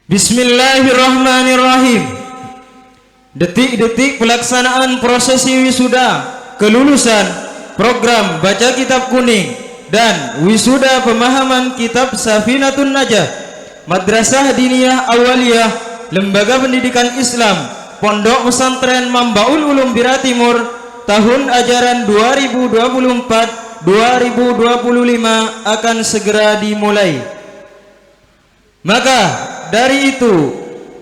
Bismillahirrahmanirrahim. Detik-detik pelaksanaan prosesi wisuda kelulusan program baca kitab kuning dan wisuda pemahaman kitab Safinatun Najah Madrasah Diniyah Awaliyah Lembaga Pendidikan Islam Pondok Pesantren Mambaul Ulum Bira Timur tahun ajaran 2024-2025 akan segera dimulai. Maka dari itu,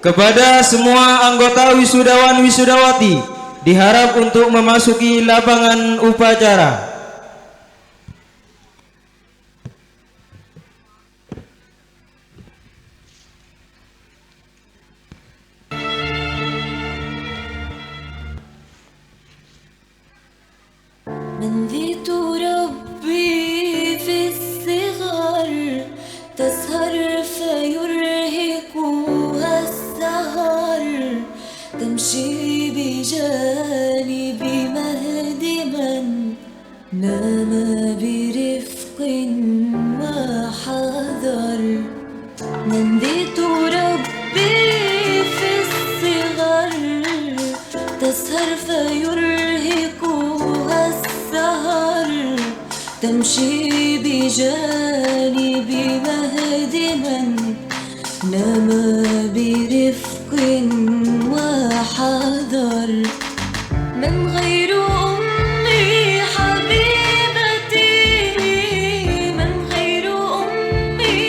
kepada semua anggota wisudawan wisudawati diharap untuk memasuki lapangan upacara. منذت ربي في الصغر تسهر فيرهقها السهر تمشي بجانب مهد من نام برفق وحذر منذت ربي في الصغر تسهر فيرهقها السهر تمشي بجانب مهد من نام برفق وحذر من غير أمي حبيبتي من غير أمي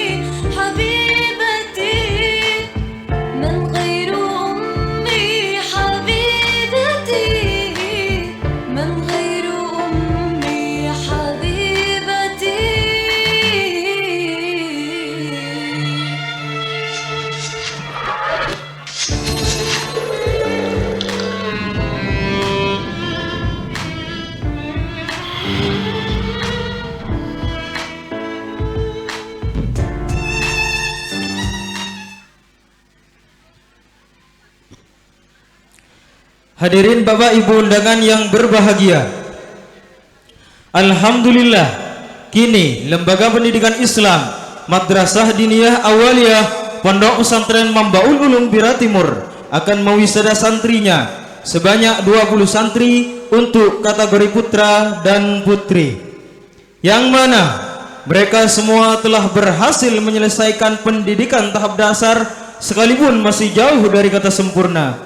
حبيبتي من غير أمي حبيبتي من غير أمي حبيبتي Hadirin Bapak Ibu undangan yang berbahagia, alhamdulillah kini Lembaga Pendidikan Islam Madrasah Diniyah Awaliyah Pondok Pesantren Mambaul Ulum Bira Timur akan mewisada santrinya sebanyak 20 santri untuk kategori putra dan putri, yang mana mereka semua telah berhasil menyelesaikan pendidikan tahap dasar sekalipun masih jauh dari kata sempurna.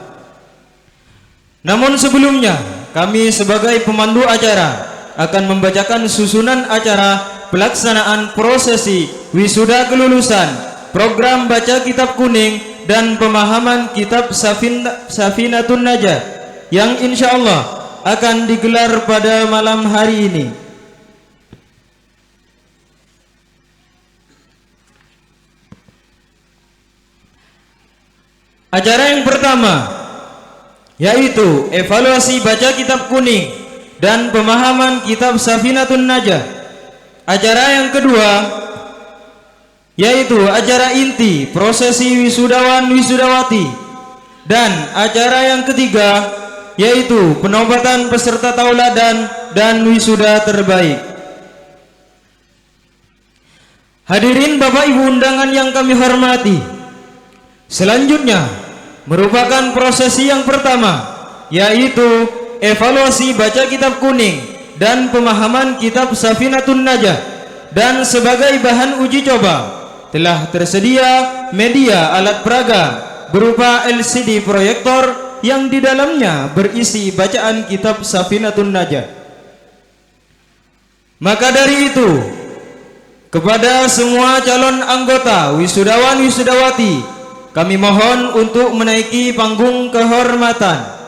Namun sebelumnya, kami sebagai pemandu acara akan membacakan susunan acara pelaksanaan prosesi wisuda kelulusan program baca kitab kuning dan pemahaman kitab Safinatun Najah yang insya Allah akan digelar pada malam hari ini. Acara yang pertama yaitu evaluasi baca kitab kuning dan pemahaman kitab Safinatun Najah. Acara yang kedua yaitu acara inti prosesi wisudawan wisudawati, dan acara yang ketiga yaitu penobatan peserta tauladan dan wisuda terbaik. Hadirin Bapak Ibu undangan yang kami hormati, selanjutnya merupakan prosesi yang pertama yaitu evaluasi baca kitab kuning dan pemahaman kitab Safinatun Najah, dan sebagai bahan uji coba telah tersedia media alat peraga berupa LCD proyektor yang di dalamnya berisi bacaan kitab Safinatun Najah. Maka dari itu, kepada semua calon anggota wisudawan wisudawati kami mohon untuk menaiki panggung kehormatan.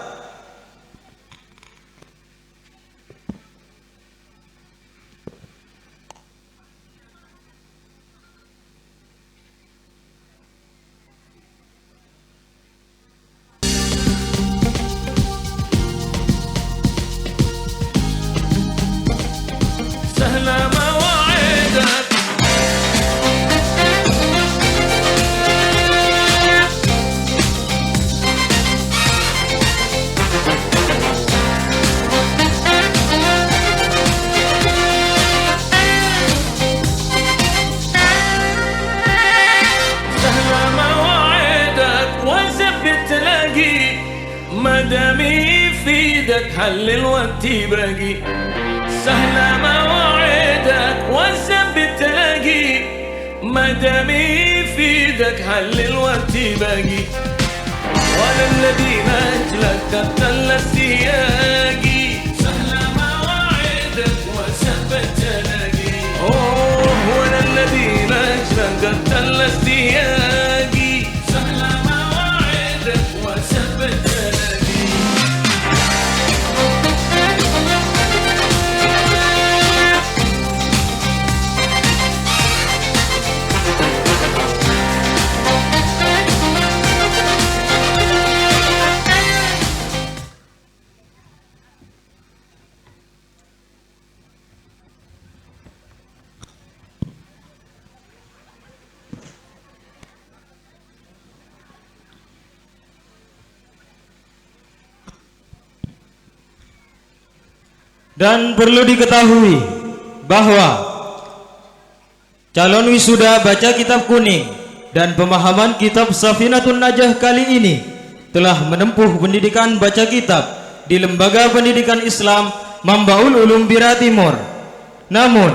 مدامي في ايدك حلل وقت باقي سهلة مواعيدك والذنب تلاقي مدامي في ايدك حلل وقت باقي وانا الذي نجلك قتل استياقي سهلة مواعيدك والذنب تلاقي وانا الذي نجلك قتل استياقي سهلة مواعيدك والذنب تلاقي. Dan perlu diketahui bahwa calon wisuda baca kitab kuning dan pemahaman kitab Safinatun Najah kali ini telah menempuh pendidikan baca kitab di Lembaga Pendidikan Islam Mambaul Ulum Bira Timur. Namun,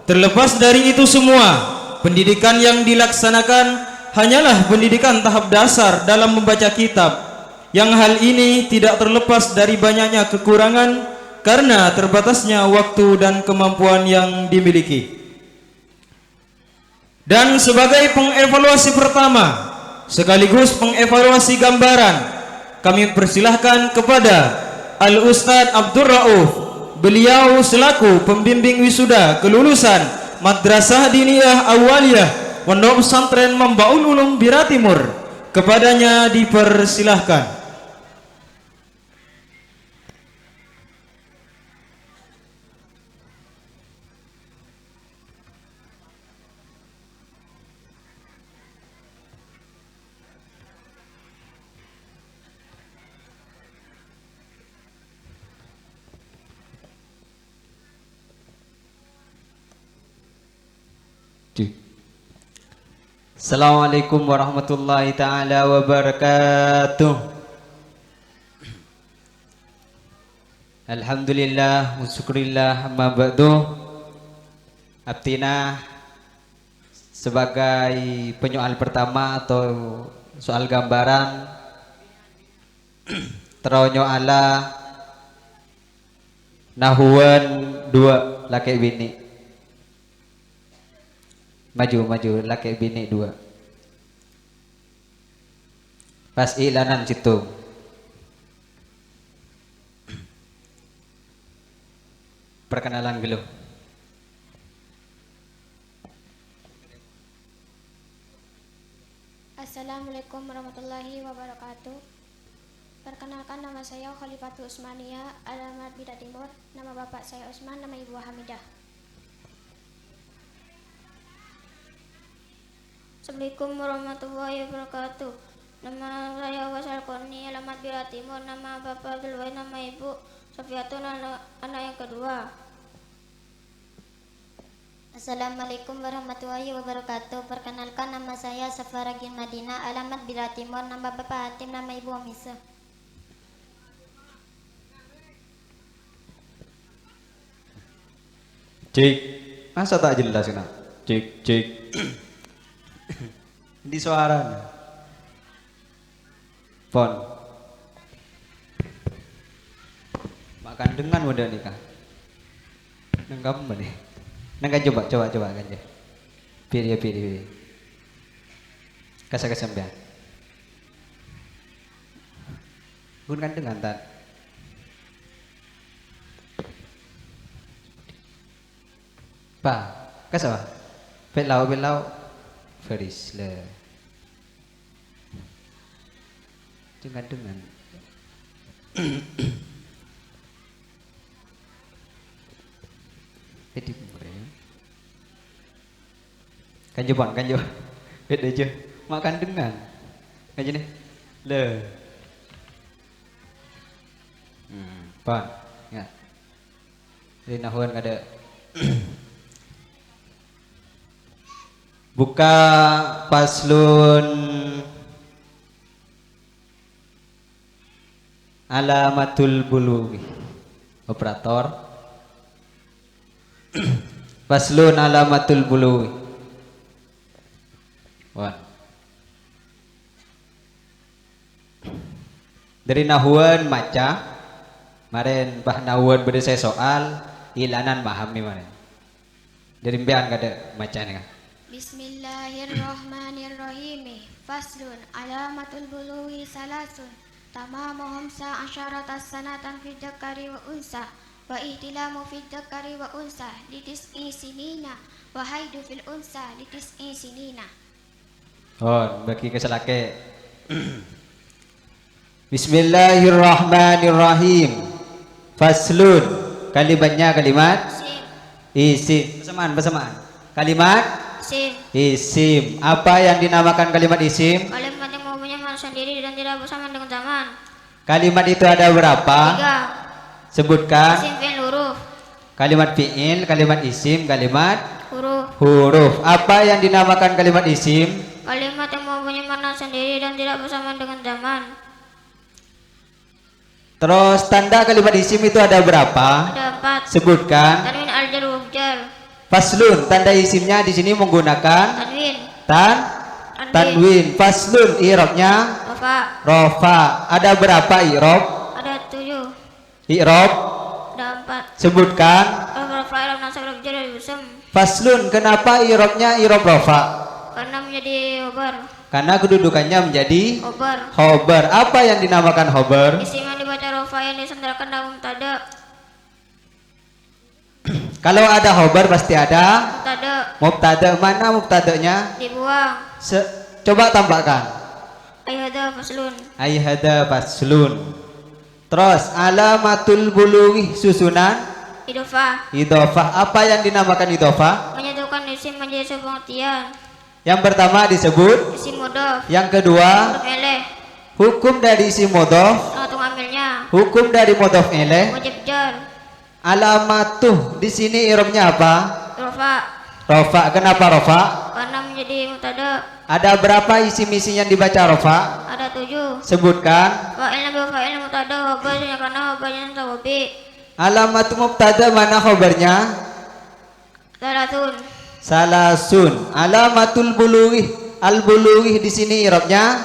terlepas dari itu semua, pendidikan yang dilaksanakan hanyalah pendidikan tahap dasar dalam membaca kitab, yang hal ini tidak terlepas dari banyaknya kekurangan karena terbatasnya waktu dan kemampuan yang dimiliki. Dan sebagai pengevaluasi pertama sekaligus pengevaluasi gambaran, kami persilahkan kepada Al-Ustadz Abdur Rauf, beliau selaku pembimbing wisuda kelulusan Madrasah Diniyah Awaliyah Pondok Pesantren Mambaul Ulum Bira Timur. Kepadanya dipersilahkan. Assalamualaikum warahmatullahi ta'ala wabarakatuh. Alhamdulillah wa syukurillah amma ba'du. Abtina sebagai penyoal pertama atau soal gambaran teronyo ala nahuan dua laki bini. Maju laki bini dua. Pas ilanan situ. Perkenalan dulu. Assalamualaikum warahmatullahi wabarakatuh. Perkenalkan, nama saya Khalifatul Usmaniyah, alamat Bira Timur. Nama bapak saya Usman, nama ibu Hamidah. Assalamualaikum warahmatullahi wabarakatuh. Nama saya Wasal Koni, alamat Bira Timur. Nama bapak Abdul Wahid, nama ibu Sofiatun, anak yang kedua. Assalamualaikum warahmatullahi wabarakatuh. Perkenalkan, nama saya Safaragin Madinah, alamat Bira Timur. Nama bapak Hatim, nama ibu Omisa. Cik, masa tak jelas nak? Cik. Di suara Pon makan dengan mudah nikah nenggam mana nengka coba kan je pilih kasih biar gun kan dengan tak pa kasih apa belau Feris le dengan jadi murah kan jo beda aja makan dengan kan jadi le pan ya di nahuan ada buka paslon Alamatul bulughi. Operator. Faslun alamatul bulughi. Wan. Dari nahuan maca. Maren bah nahuan beda saya soal ilanan paham nih maren. Dari mbean kada maca nih kan. Bismillahirrahmanirrahim. Faslun alamatul bulughi salasun. Tamamuhum sa'asyaratas sanatan fi dzakari wa unsa wa ihtilamu fi dzakari wa unsa litis'i sinina wa haidu fil unsa litis'i sinina. Oh, bagi keselake. Bismillahirrahmanirrahim. Faslun. Kalimatnya kalimat isim. Bersamaan. Kalimat isim. Apa yang dinamakan kalimat isim? Kalimat yang mempunyai makna sendiri dan tidak bersamaan dengan zaman. Kalimat itu ada berapa? 3. Sebutkan. Isim fi'il huruf. Kalimat fi'il, kalimat isim, kalimat Huruf. Apa yang dinamakan kalimat isim? Kalimat yang mempunyai makna sendiri dan tidak bersamaan dengan zaman. Terus tanda kalimat isim itu ada berapa? Ada 4. Sebutkan. Tanwin al-jar wa jar. Faslun, tanda isimnya di sini menggunakan Tanwin. Tanwin. Faslun, i'rabnya Rafa. rofa. Ada berapa i'rab? Ada 7. I'rab. Ada 4. Sebutkan. Rafa ilam nasab rab jar wal ism. Faslun, kenapa i'rabnya i'rab rofa? Karena menjadi khobar. Karena kedudukannya menjadi Khobar. khobar. Apa yang dinamakan khobar? Isim yang dibaca rafa yang disandarkan dalam mubtada. Kalau ada khobar pasti ada Mubtada mubtada. Mana mubtadanya? dibuang. Coba tambahkan. Ayhada faslun. Ayhada faslun. Terus alamatul bulughi susunan Idofah. idhofah. Apa yang dinamakan idhofah? Menyatukan isim menjadi sebuah pengertian. Yang pertama disebut. Isim mudhof. Yang kedua, Mudhof ilaih. hukum dari isim mudhof. Langsung ambilnya. Hukum dari mudhof ilaih. Wajib jar. Alamatuh di sini i'rabnya apa? Rafa. Rofa. Kenapa rofa? Karena menjadi mubtada. Ada berapa isim-isim yang dibaca rofa? Ada 7. Sebutkan. Fa'il nabi wa fa'il mubtada wa barznya karena wabarnya tawabi. Alamat mubtada mana khobarnya? Salatun. Salasun. Alamatul bulughi. Al bulughi di sini i'rabnya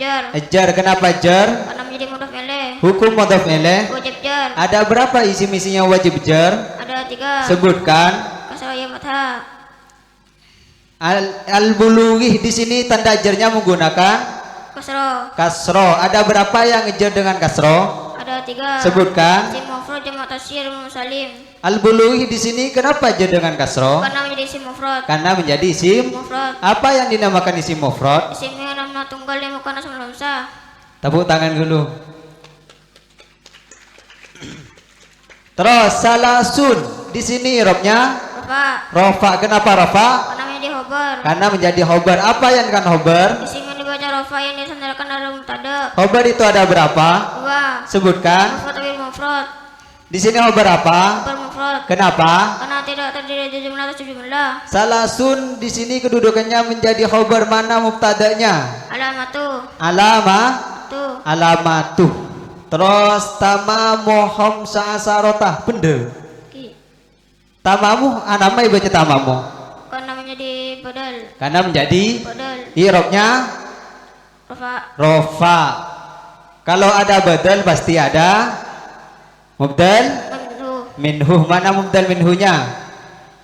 Jar. jar. Kenapa jar? Karena menjadi mudhof ilaih. Hukum mudhof ilaih. Wajib jar. Ada berapa isim-isimnya wajib jar? Ada 3. Sebutkan. Kasrah ya fathah. Al bulughi di sini tanda jarnya menggunakan Kasrah. kasro. Ada berapa yang ngejar dengan kasro? Ada 3. Sebutkan. Isim mufrad jamak tasyir musalim. Al bulughi di sini kenapa jar dengan kasro? Karena menjadi isim mufrad. Karena menjadi isim. Mufrad. Apa yang dinamakan isim mufrad? Isim yang nama tunggal yang bukan asal hamzah. Tepuk tangan dulu. Terus salasun di sini i'rabnya Rafa. rofa. Kenapa rofa? Karena menjadi khobar. Karena menjadi khobar. Apa yang kan khobar? Isim yang dibaca rafa yang disandarkan dalam mubtada. Khobar itu ada berapa? 2. Sebutkan. Mufrad tapi mufrad. Di sini khobar apa? Khobar mufrad. Kenapa? Karena tidak terdiri dari jumlah atau jumlah. Salasun di sini kedudukannya menjadi khobar. Mana mubtadanya? Alamatu. Alamatuh. Tu. Terus tamamu khamsa asarotah. Bener. Ki. Tamamu anamai baca tamamu. Karena menjadi badal. Karena menjadi Badal. i'rabnya Rafa. rofa. Kalau ada badal pasti ada mubdal Manhu. minhu. Mana mubdal minhunya?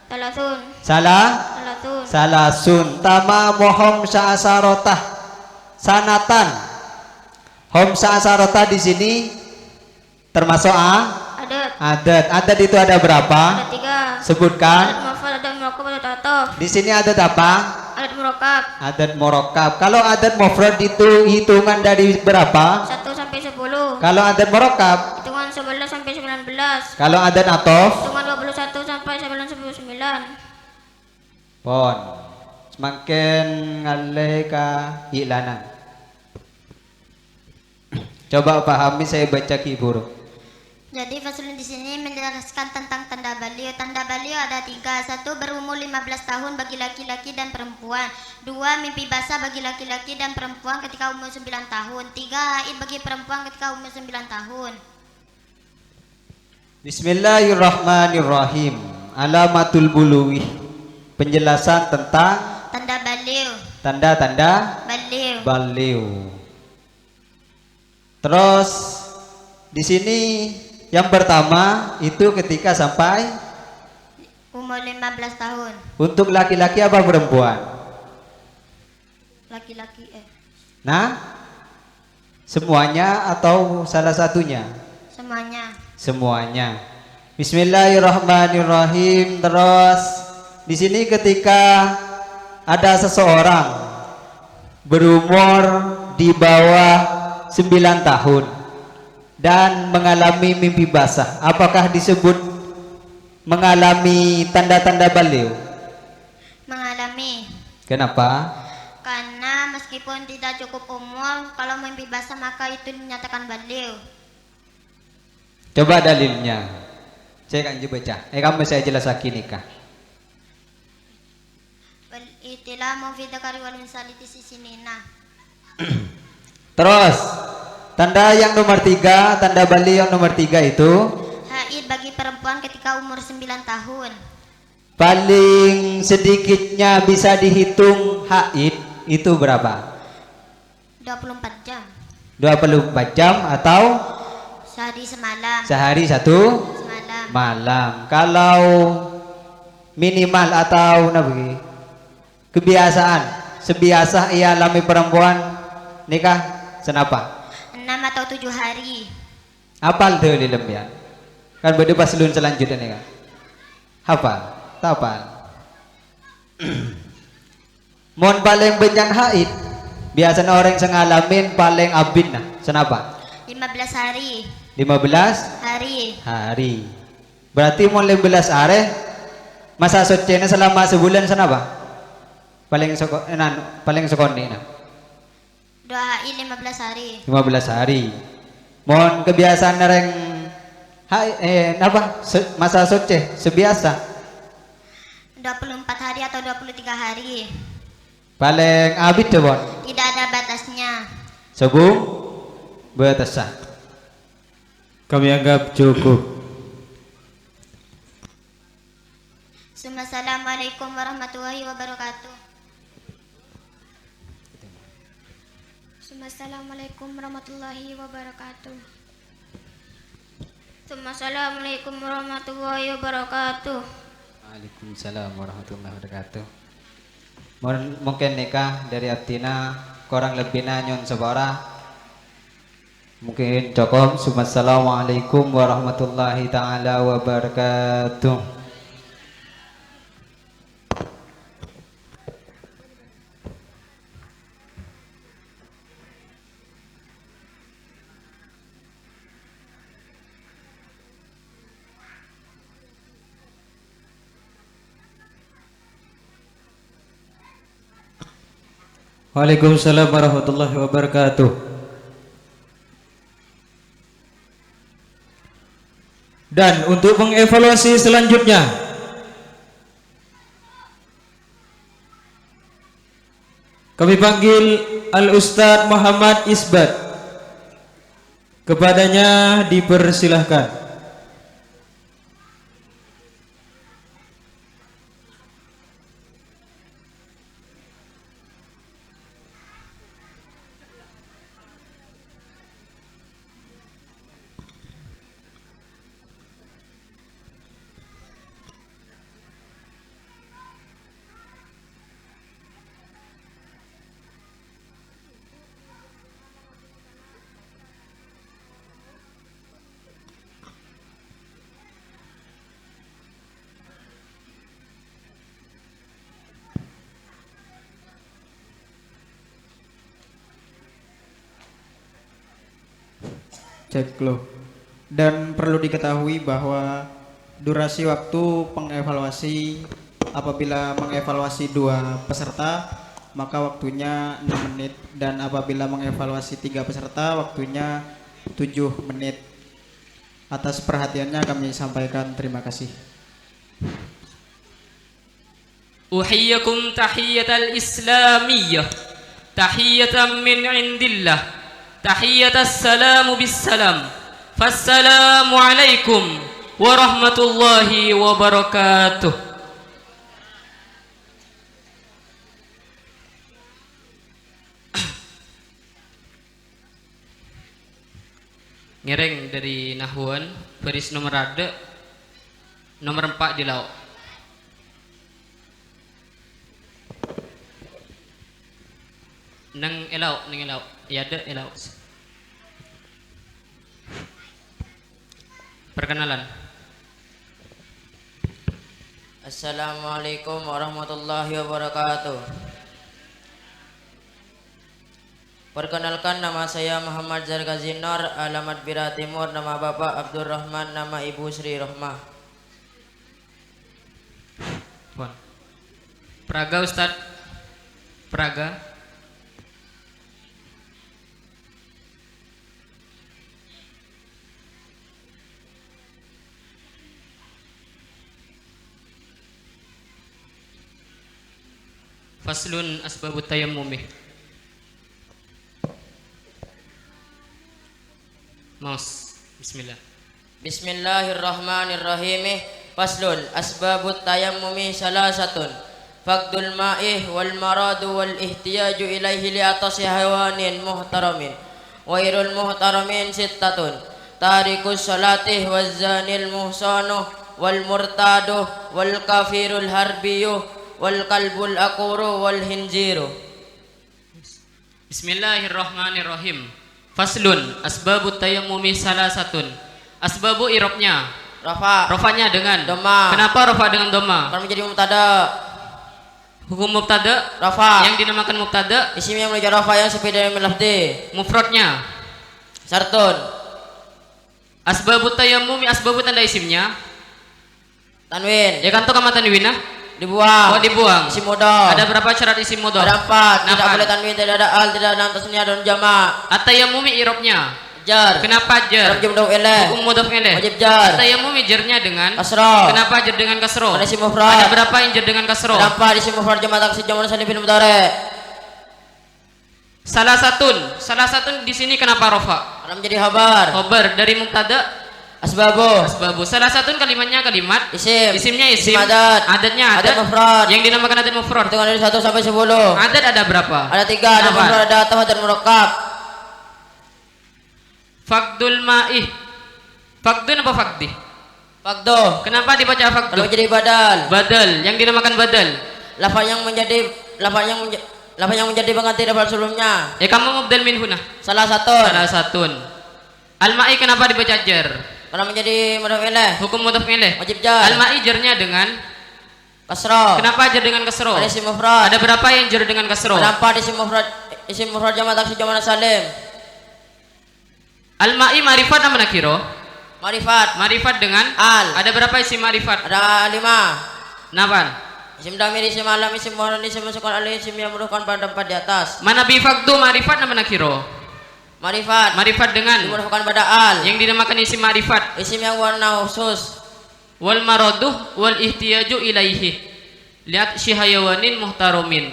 Salatun. Salatun. Salatun. Salasun. Tamamu khamsa asarotah sanatan. Khamsa asarotah di sini termasuk Adat. adat itu ada berapa? Ada 3. Sebutkan. Adat mufrad, adat murakkab, adat ta'athuf. Di sini adat apa? Adat murakkab. Adat murakkab. Kalau adat mufrad itu hitungan dari berapa? 1 sampai 10. Kalau adat murakkab. Hitungan 11 sampai 19. Kalau adat atof. Hitungan 21 sampai 9. Pon. Semakin ngalih ka ilanan. Coba pahami saya baca ki buruk. Jadi faslun di sini menjelaskan tentang tanda baliu. Tanda baliu ada 3. 1. Berumur 15 tahun bagi laki-laki dan perempuan. 2. Mimpi basah bagi laki-laki dan perempuan ketika umur 9 tahun. 3. Haid bagi perempuan ketika umur 9 tahun. Bismillahirrahmanirrahim. Alamatul buluwi. Penjelasan tentang Tanda baliu. tanda-tanda Baliu. baliu. Terus di sini yang pertama itu ketika sampai Umur 15 tahun. untuk laki-laki apa perempuan? Laki-laki Nah, semuanya atau salah satunya? semuanya. Semuanya. Bismillahirrahmanirrahim. Terus di sini ketika ada seseorang berumur di bawah 9 tahun dan mengalami mimpi basah, apakah disebut mengalami tanda-tanda baliu? Mengalami. Kenapa? Karena meskipun tidak cukup umur, kalau mimpi basah maka itu dinyatakan baliu. Coba dalilnya. Saya akan baca. Kamu saya jelaskan nikah. Wal itilamu fi dzakari wal unsa litisinina. Terus tanda yang nomor 3, tanda baliu yang nomor 3 itu Haid bagi perempuan ketika umur 9 tahun. paling sedikitnya bisa dihitung haid itu berapa? 24 jam. 24 jam atau Sehari semalam. sehari satu Semalam. malam. Kalau minimal atau nabi kebiasaan sebiasa ia alami perempuan nikah senapa? 6 atau 7 hari. Apal tuh di lembian kan berdua paslon selanjutnya nih kan hafal tapal mon paling banyak haid biasanya orang yang ngalamin paling abin nah senapa? 15 hari. 15 Hari. hari berarti mon 15 hari masa sucinya selama sebulan senapa? paling sekoni nah Doa Haid 15 hari. 15 hari. Mohon kebiasaan nereng masa suci sebiasa 24 hari atau 23 hari. paling abid deh bon Tidak ada batasnya. sebung batasan. Kami anggap cukup. Assalamualaikum warahmatullahi wabarakatuh. Assalamualaikum warahmatullahi wabarakatuh. Assalamualaikum warahmatullahi wabarakatuh. Waalaikumsalam warahmatullahi wabarakatuh. Mungkin nikah dari Atina kurang lebih nyon sebara mungkin cukup. Assalamualaikum warahmatullahi taala wabarakatuh. Waalaikumsalam warahmatullahi wabarakatuh. Dan untuk mengevaluasi selanjutnya, kami panggil Al-Ustadz Muhammad Isbat. Kepadanya dipersilahkan. Cek loh. Dan perlu diketahui bahwa durasi waktu pengevaluasi apabila mengevaluasi 2 peserta maka waktunya 6 menit dan apabila mengevaluasi 3 peserta waktunya 7 menit. Atas perhatiannya kami sampaikan terima kasih. Uhiyyakum tahiyatal islamiyah tahiyatan min indillah tahiyatas salamu bissalam. Fassalamu alaikum warahmatullahi wabarakatuh. Ngereng dari Nahwan baris nomor ada nomor 4 di lauk. Nang elau ya ada elau. Perkenalan. Assalamualaikum warahmatullahi wabarakatuh. Perkenalkan, nama saya Muhammad Zargazinor, alamat Bira Timur, nama Bapak Abdurrahman, nama Ibu Sri Rohmah. Praga Ustaz. Praga. Faslun asbabut tayammumi. Mas, bismillah. Bismillahirrahmanirrahim. Faslun asbabut tayammumi salasatun. Faqdul ma'ih wal maradu wal ihtiyaju ilaihi li atasi hayawanin muhtaramin. Wairul muhtaramin sittatun. Tarikus salatih waz zanil muhsanuh wal murtaduh wal kafirul harbiyuh wal kalbul akuru wal hinziru. Bismillahirrahmanirrahim. Faslun asbabut tayammumi salasatun. Asbabu irobnya Rafa. rofanya dengan Doma. Kenapa rofa dengan doma? Karena menjadi mubtada. Hukum mubtada Rafa. yang dinamakan mubtada Isim yang menunjuk rafa yang sepi dari lafzi. mufradnya. Sartun. Asbabut tayammumi asbabu tanda isimnya. Tanwin. Ya kan tuh kama tanwinah Dibuang. oh dibuang. Isim mudhaf. Ada berapa syarat isim mudhaf? Ada 4. Tidak Kenapa? boleh tanwin, tidak ada al, tidak ada tasniah dan jamak. At-tayammumi irobnya. Jar. Kenapa jar? Arab mudhaf ilaih. Hukum mudhaf ilaih. Wajib jar. At-tayammumi jarnya dengan Kasrah. Kenapa jar dengan kasroh? Ada isim mufrad. Ada berapa yang jar dengan kasroh? Ada 4 isim mufrad jamak taksir jamak salim bin mudhari'. Salah satu di sini kenapa rofa? Karena menjadi khabar. Khobar dari mubtada Asbabu. asbabu. Salah satu kalimatnya kalimat Isim. isimnya isim, adat. adatnya Adat adat mufrad. yang dinamakan adat mufrad. Hitungan dari 1 sampai 10. Adat ada berapa? Ada 3. Ada Apa? mufrad, ada ataf, dan murakkab. Fakdul ma'ih. Fakdun apa fakdi? Fakdo. Kenapa dibaca Kalau fakdu? menjadi badal. Badal yang dinamakan badal. Lafaz yang menjadi pengganti lafaz sebelumnya. Ya kamu mubdal min huna. Salah satu. Salah satun. Al-ma'i kenapa dibaca jar? Karena menjadi mudhaf ilaih. Hukum mudhaf ilaih. Wajib jar. Al-ma'i jarnya dengan Kasrah. Kenapa jar dengan kasroh? Ada isim mufrad. Ada berapa yang jar dengan kasroh? Ada 4 isim mufrad jamak taksir jamak salim. Al-ma'i marifat nama nakiro? Marifat. Marifat dengan Al. Ada berapa isim marifat? Ada 5. Napan? Isim damir, isim alam, isim muhanad, isim masukkan alih, isim yang merupakan pada 4 di atas. Mana bifakdu marifat nama nakiro? Marifat. Marifat dengan Merupakan pada al. yang dinamakan isim marifat. Isim yang warna khusus. Wal maraduh wal ihtiyaju ilaihi. Lihat syihayawanin muhtaromin.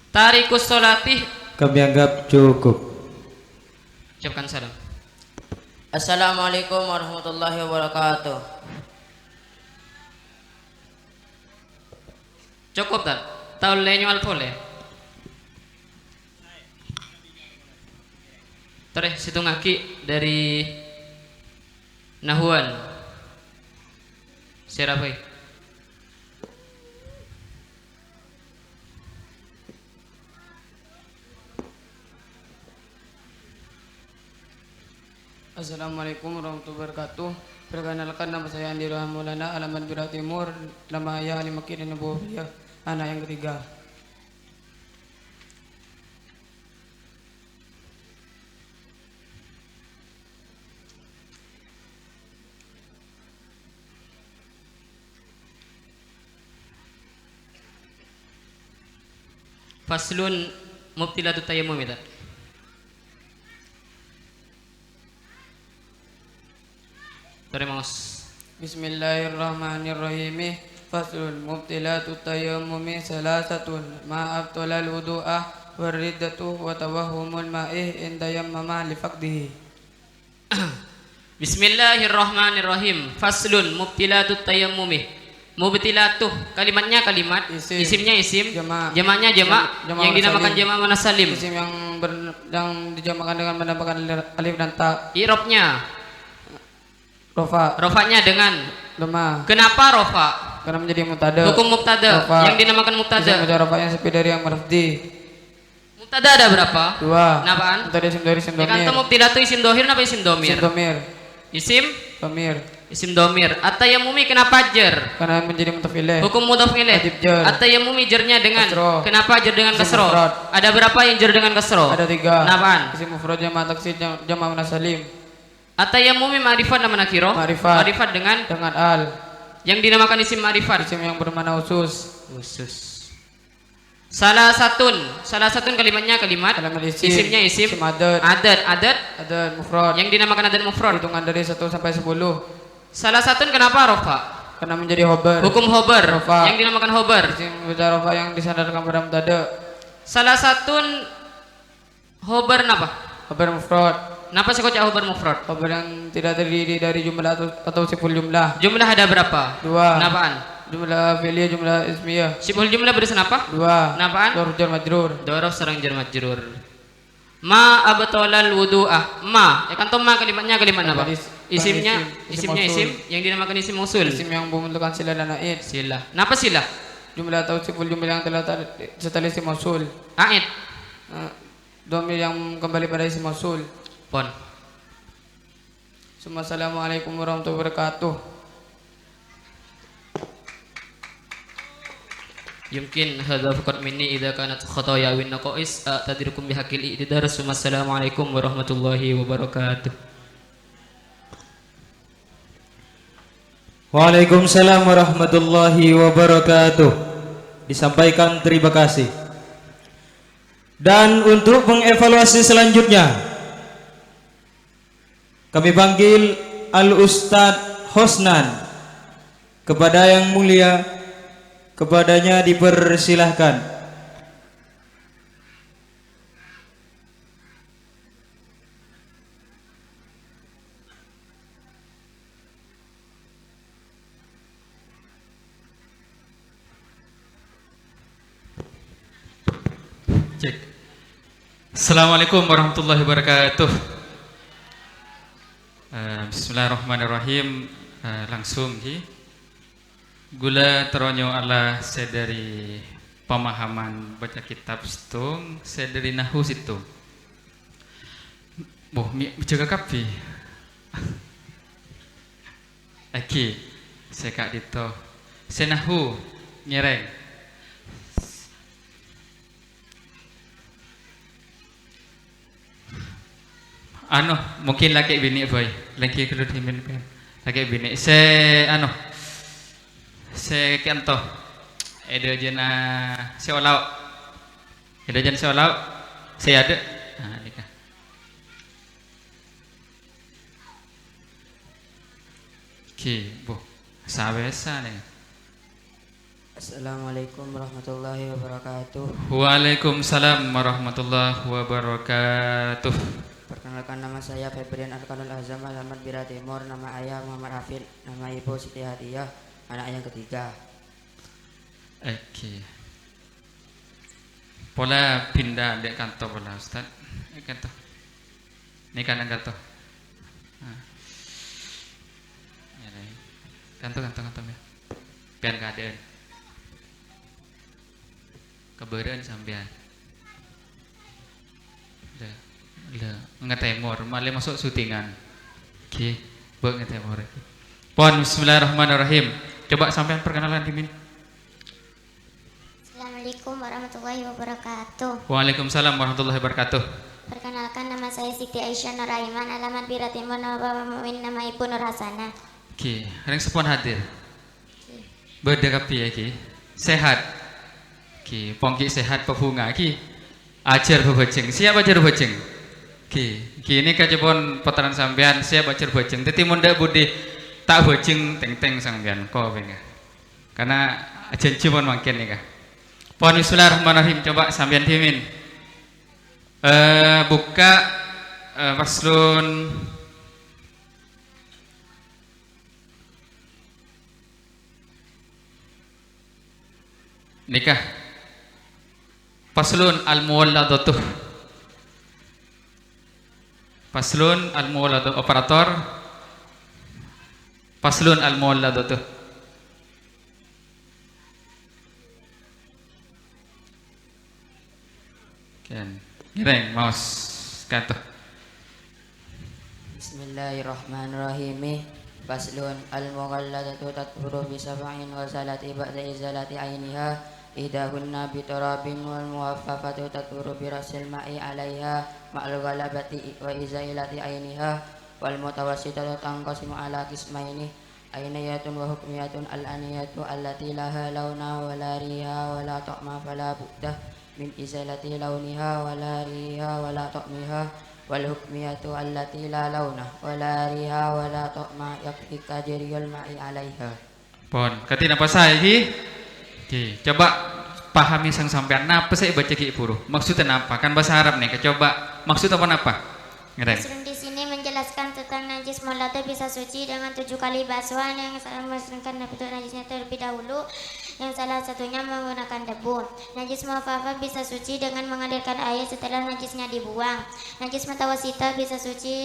Tarikus solatih. Kami anggap cukup. Ucapkan salam. Assalamualaikum warahmatullahi wabarakatuh. Cukup tak? Tahu lenyo alfole. Terus situ ngaki dari Nahwan. Serapai. Assalamualaikum warahmatullahi wabarakatuh. Perkenalkan, nama saya Andi Rahmaulana, alamat Bira Timur, nama ayah Ali Makir dan Abu Hafiyah, anak yang ketiga. Faslun mubtilatut tayammum itu. Terima. Bismillahirrahmanirrahim. Faslun mubtilatu tayammumi salasatun ma abtalal wudu'ah wariddatu wa tawahhumul ma'ih in tayammama li faqdihi. Bismillahirrahmanirrahim. Faslun mubtilatut tayammumi. Mubtilatuh kalimatnya kalimat, isimnya isim, jamaknya jamak, yang dinamakan jamak mana salim. Isim yang dijamakan dengan menambahkan alif dan ta. I'rabnya Rofa. rofanya dengan Lemah. kenapa rofa? Karena menjadi mubtada. Hukum mubtada Rofa. yang dinamakan Isim mubtada. rofanya sepi dari yang marfdi. Mubtada ada berapa? 2. Napaan? Mubtada isim dari isim Ya kan domir. mubtilatu isim dohir apa isim domir? Isim domir. Isim Domir. isim domir. At-tayammumi kenapa jar? Karena menjadi mudhaf ilaih. Hukum mudhaf ilaih. Wajib jar. At-tayammumi jarnya dengan Kasroh. kenapa jar dengan Isim kasroh? mufrad. Ada berapa yang jar dengan kasroh? Ada 3. Napaan? Isim mufrad jama' taksir jama' muannas salim. At-tayammumi ma'rifat nama nakiro? Ma'rifat. Ma'rifat dengan Dengan al. yang dinamakan isim ma'rifat. Isim yang bermakna khusus. Khusus. Salah satun kalimatnya kalimat. Kalimat isim. Isimnya isim. Isim adat. Adat Ada mufrad. yang dinamakan adat mufrad. Hitungan dari 1 sampai 10. Salah satun kenapa rofa? Karena menjadi hober. Hukum hober Rofa. yang dinamakan hober. Isim baca rofa yang disandarkan pada mubtada. Salah satun hober napa? Hober mufrad. Napa sih kocak hober mufrad? Hober yang tidak terdiri dari jumlah atau siful jumlah. Jumlah ada berapa? 2. Napaan? Jumlah fi'liyah, jumlah ismiyah. Sibul jumlah berdasar apa? 2. Napaan? Dzarf jar majrur. Dorof serang jar majrur. Ma abtalal wudu'ah. Ma, ya kan toh ma kalimatnya kalimat apa? Isimnya, isimnya isim yang dinamakan isim mausul. Isim yang membentukkan sila dan aid. Sila. Napa sila? Jumlah atau siful jumlah yang telah setelah isim mausul. Aid. Domir yang kembali pada isim mausul. Pon. Assalamualaikum warahmatullahi wabarakatuh. Yumkin hadza faqat minni idza kanat khataya win naqais a'tadirukum bihaqil i'tidar. Assalamualaikum warahmatullahi wabarakatuh. Waalaikumsalam warahmatullahi wabarakatuh. Disampaikan terima kasih. Dan untuk mengevaluasi selanjutnya, kami panggil Al-Ustadz Hosnan. Kepada yang mulia, kepadanya dipersilahkan. Cek. Assalamualaikum warahmatullahi wabarakatuh. Bismillahirrahmanirrahim. Langsung ji. Gula teronyo Allah saya dari pemahaman baca kitab situng, saya dari nahu situ. Boh, jaga kapi. Aki, saya kak dito. Saya nahu nyereng. Mungkin laki bini boy, laki keluar himin kan, laki bini. Saya saya kanto, ada jena seolau, ada jena seolau, saya ada. Nikah. Bu, sabesa nih. Assalamualaikum warahmatullahi wabarakatuh. Waalaikumsalam warahmatullahi wabarakatuh. Perkenalkan, nama saya Febrian Arkanul Azam, alamat Bira Timur, nama ayah Muhammad Hafid, nama ibu Siti Hadiyah, anak yang ketiga. Oke. Pola pindah dek kantor pola Ustaz. Kantor. Ini kanan kantor. Kantor ya. Biar keadaan. Keberan sampean. Ngetemor, malah masuk syutingan. Oke, buat ngetemor. Pon, bismillahirrahmanirrahim. Coba sampean perkenalan Dimin. Assalamualaikum warahmatullahi wabarakatuh. Waalaikumsalam warahmatullahi wabarakatuh. Perkenalkan, nama saya Siti Aisyah Nuraiman, alamat Bira Timur, nama Bapak Mumin, nama Ibu Nur Hasanah. Oke, yang sepon hadir. Berdekapi ya ki, sehat. Oke, pongki sehat pebunga ki. Ajar bebajeng, siap ajar bebajeng. Oke, ini kajepon putaran sampean siap ajar bebajeng. Teti munda budi tak bojeng teng-teng sampean ko pengen. Karena janji pun makin nih kah. Pon bismillahirrahmanirrahim, coba sampean dimin. Buka faslun nikah. Faslun al-muwalladatuh. Faslun al-muwalladatuh, operator. Faslun al-muwalladatuh. Kan. Gireng mouse kata. Bismillahirrahmanirrahim. Faslun al-mughalladatu tathuru bi sab'in wa salati ba'da izalati ainiha ihdahunna bi turabin wal muwaffafatu tathuru bi rasil ma'i 'alaiha ma'al ghalabati wa izailati ainiha wal mutawassitatu tanqasimu ala qismaini ainiyatun wa hukmiyatun al-aniyatu allati laha launa wa la riha wa la ta'ma fala budda min izalati launiha wa la riha wa la ta'miha wal hukmiyatu allati la launa wa la riha wa la ta'ma yakfika jariyul ma'i 'alaiha. Pon, katin apa saya ki? Coba pahami sang sampean napa saya baca ki puru. Maksudnya apa? Kan bahasa Arab nih, coba maksud apa? Ngereng. Di sini menjelaskan tentang najis mualladah bisa suci dengan 7 kali basuhan yang memusnahkan bentuk najisnya terlebih dahulu, yang salah satunya menggunakan debu. Najis muaffafah bisa suci dengan mengalirkan air setelah najisnya dibuang. Najis mutawasita bisa suci.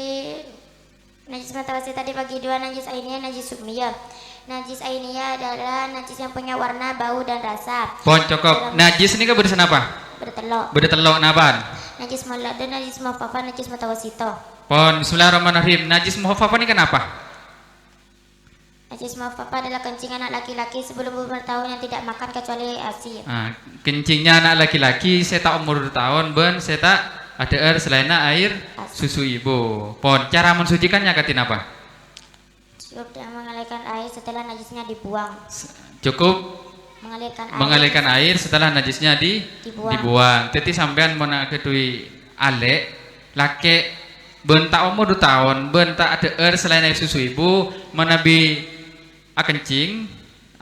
Najis mutawasita dibagi dua, najis ainiyah, najis hukmiyah. Najis ainiyah adalah najis yang punya warna, bau, dan rasa. Pon cokop. Najis ini kan berdesan apa? Bertelok. Bertelok napaan? Najis mualladah, najis muaffafah, najis mutawasita. Pon bismillahirrahmanirrahim. Najis muaffafah ini kenapa? Najis muaffafah adalah kencing anak laki-laki sebelum umur tahun yang tidak makan kecuali ASI. Kencingnya anak laki-laki saya tak umur 2 tahun ben saya tak ada air selain air susu ibu. Pon cara mensucikannya katin apa? Cukup dengan mengalirkan air setelah najisnya dibuang. Cukup mengalirkan air setelah najisnya dibuang. Teti sampean mana kedui alek laki ben tak umur 2 tahun ben tak ada air selain air susu ibu menabi kencing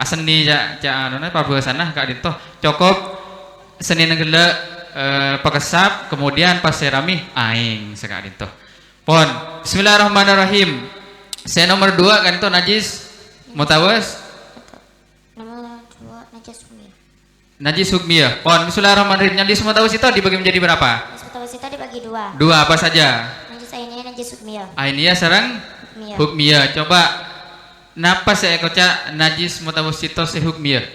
aseni ja nona pabeusanah ka dintoh cukup seni ngegelek pakesap kemudian pas serami aing saka dintoh. Pon bismillahirrahmanirrahim. Saya nomor 2 kan itu najis mutawas. Nomor 2 najis hukmiyah. Najis hukmiyah. Pon bismillahirrahmanirrahim. Najis mutawas itu dibagi menjadi berapa? Najis mutawas itu dibagi 2. 2 apa saja? Najis ainiyah, najis hukmiyah. Ainiyah sareng hukmiyah. Coba napa saya kocak najis mutawasito se hukmiyah?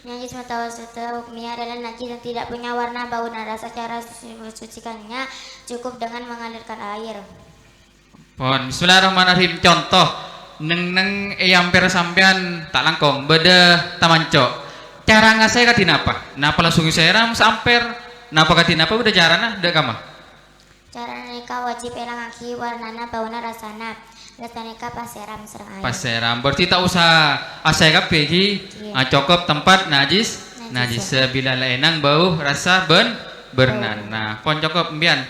Najis mutawasito hukmiyah adalah najis yang tidak punya warna, bau, dan rasa. Cara mensucikannya cukup dengan mengalirkan air. Pon bismillahirrahmanirrahim. Contoh neng yampir sampean tak langkong beda tamancok. Cara ngasih kadin apa? Napa langsung seram samper? Napa kadin apa beda carana? Dek kama? Cara nikah wajib elang aki warnana, bauna, rasana. Rasa nikah pas seram serang air. Pas seram berarti tak usah asai kabeh iki. Cukup tempat najis bila lainang bau rasa bernana. Pon cukup mbian.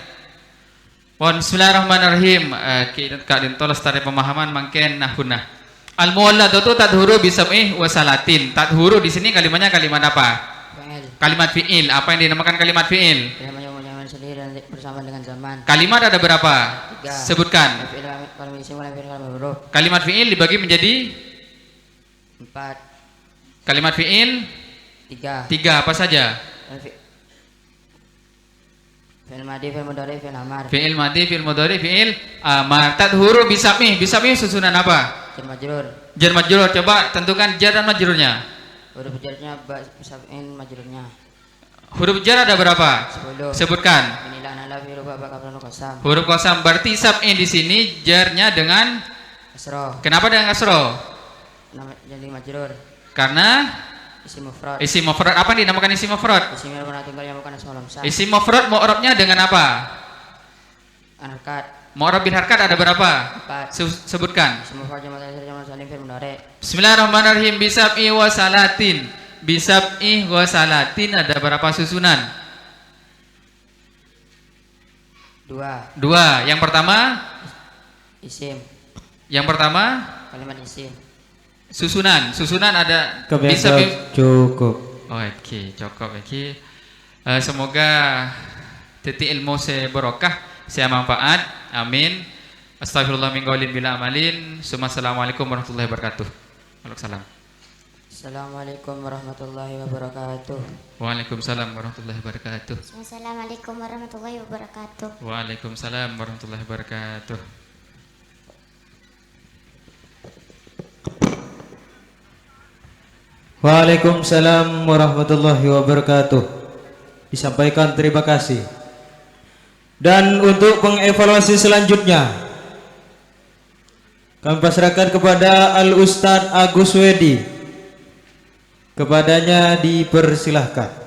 Pon bismillahirrahmanirrahim. Kak dinto lestari pemahaman mangken nahunah. Al-muwalladatu tadhuru bisab'ih wa salatin. Tadhuru di sini kalimatnya kalimat apa? Fi'il. Kalimat fi'il. Apa yang dinamakan kalimat fi'il? Zaman sendiri dan bersama dengan zaman. Kalimat ada berapa? 3. Sebutkan. Kalimat fi'il dibagi menjadi 4. Kalimat fi'il 3. 3 apa saja? Fi'il madi, fi'il mudhari, fi'il amar. Fi'il madi, fi'il mudhari, fi'il amar. Tadhuru bisab'ih. Bisab'ih susunan apa? Jar majrur. Jar majrur. Coba tentukan jar dan majrurnya. Huruf jarnya bisab'in majrurnya. Huruf jar ada berapa? 10. Sebutkan. Inilah nala fi huruf apa qabla qasam. Huruf qasam berarti sab'in di sini jarnya dengan Kasroh. kenapa dengan kasroh? Jadi majrur. Karena Isim mufrad. isim mufrad. Apa yang dinamakan isim mufrad? Isim yang tunggal yang bukan asmaul hamsah. Isim mufrad mu'rabnya dengan apa? Harkat. Mu'rab bil harkat ada berapa? 4. Sebutkan. Isim mufrad jamak taksir jamak salim fi'il mudhari. Bismillahirrahmanirrahim. Bisab'i wa salatin. Bisab'i wa salatin ada berapa susunan? 2. 2. Yang pertama? Isim. Yang pertama? Kalimat isim. Susunan ada bisa cukup. Okey, cukup okey. Semoga titik ilmu saya barokah, saya manfaat. Amin. Astagfirullah min qaulin bila amalin. Assalamualaikum warahmatullahi wabarakatuh. Waalaikumsalam. Assalamualaikum warahmatullahi wabarakatuh. Waalaikumsalam warahmatullahi wabarakatuh. Assalamualaikum warahmatullahi wabarakatuh. Waalaikumsalam warahmatullahi wabarakatuh. Waalaikumsalam warahmatullahi wabarakatuh. Disampaikan terima kasih. Dan untuk pengevaluasi selanjutnya kami pasrahkan kepada Al Ustadz Agus Wedi. Kepadanya dipersilahkan.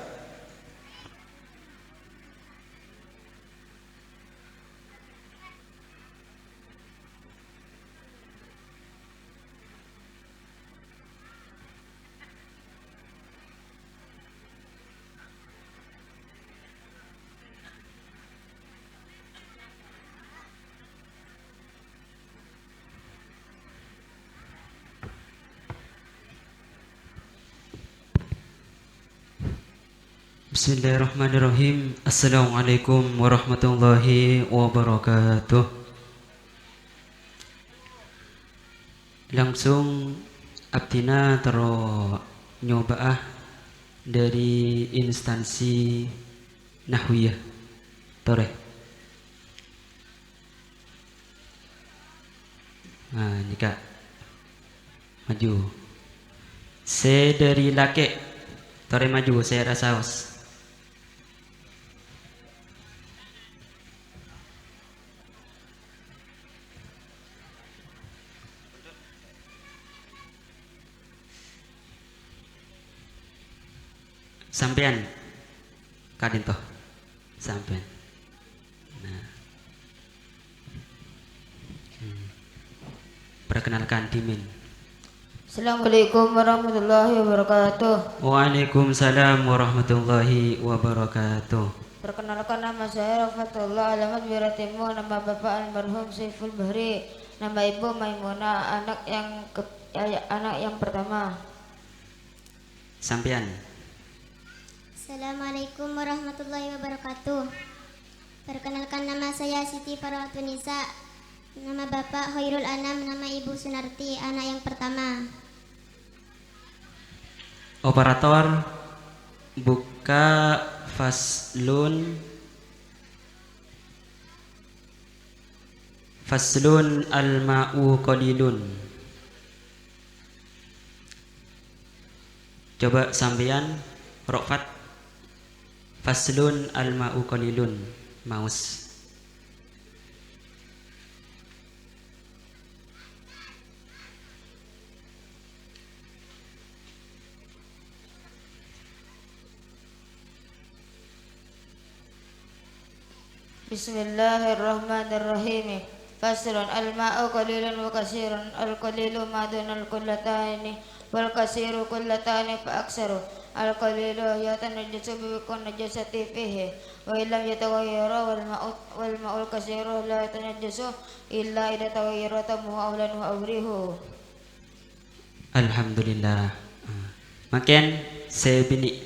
Bismillahirrahmanirrahim. Assalamualaikum warahmatullahi wabarakatuh. Langsung abdina tero nyobaah dari instansi nahwiyah tore. Nah, ini Kak. Maju. Saya dari laki. Tore maju, saya rasa haus. Sampean kadin toh sampean. Nah. Perkenalkan Dimin. Assalamualaikum warahmatullahi wabarakatuh. Waalaikumsalam warahmatullahi wabarakatuh. Perkenalkan, nama saya Rafatullah, alamat Biratimu, nama Bapak almarhum Saiful Bahri, nama Ibu Maimunah, anak yang pertama. Sampean. Assalamualaikum warahmatullahi wabarakatuh. Perkenalkan, nama saya Siti Farwatunisa, nama Bapak Khairul Anam, nama Ibu Sunarti, anak yang pertama. Operator buka faslun al-ma'u qalilun. Coba sampean Rofat faslun al-ma'u qalilun maus. Bismillahirrahmanirrahim. Faslun al-ma'u qalilun wa kasirun. Al-qalilu ma dunal kullatani wal kasiru kullatani fa aksaru. Al-qalilu yatanajjasu bikun najasati fihi wa illam yataghayyara wal ma'ul kasiru la yatanajjasu illa idza taghayyara tamuhu awlan wa awrihu. Alhamdulillah. Makin saya bini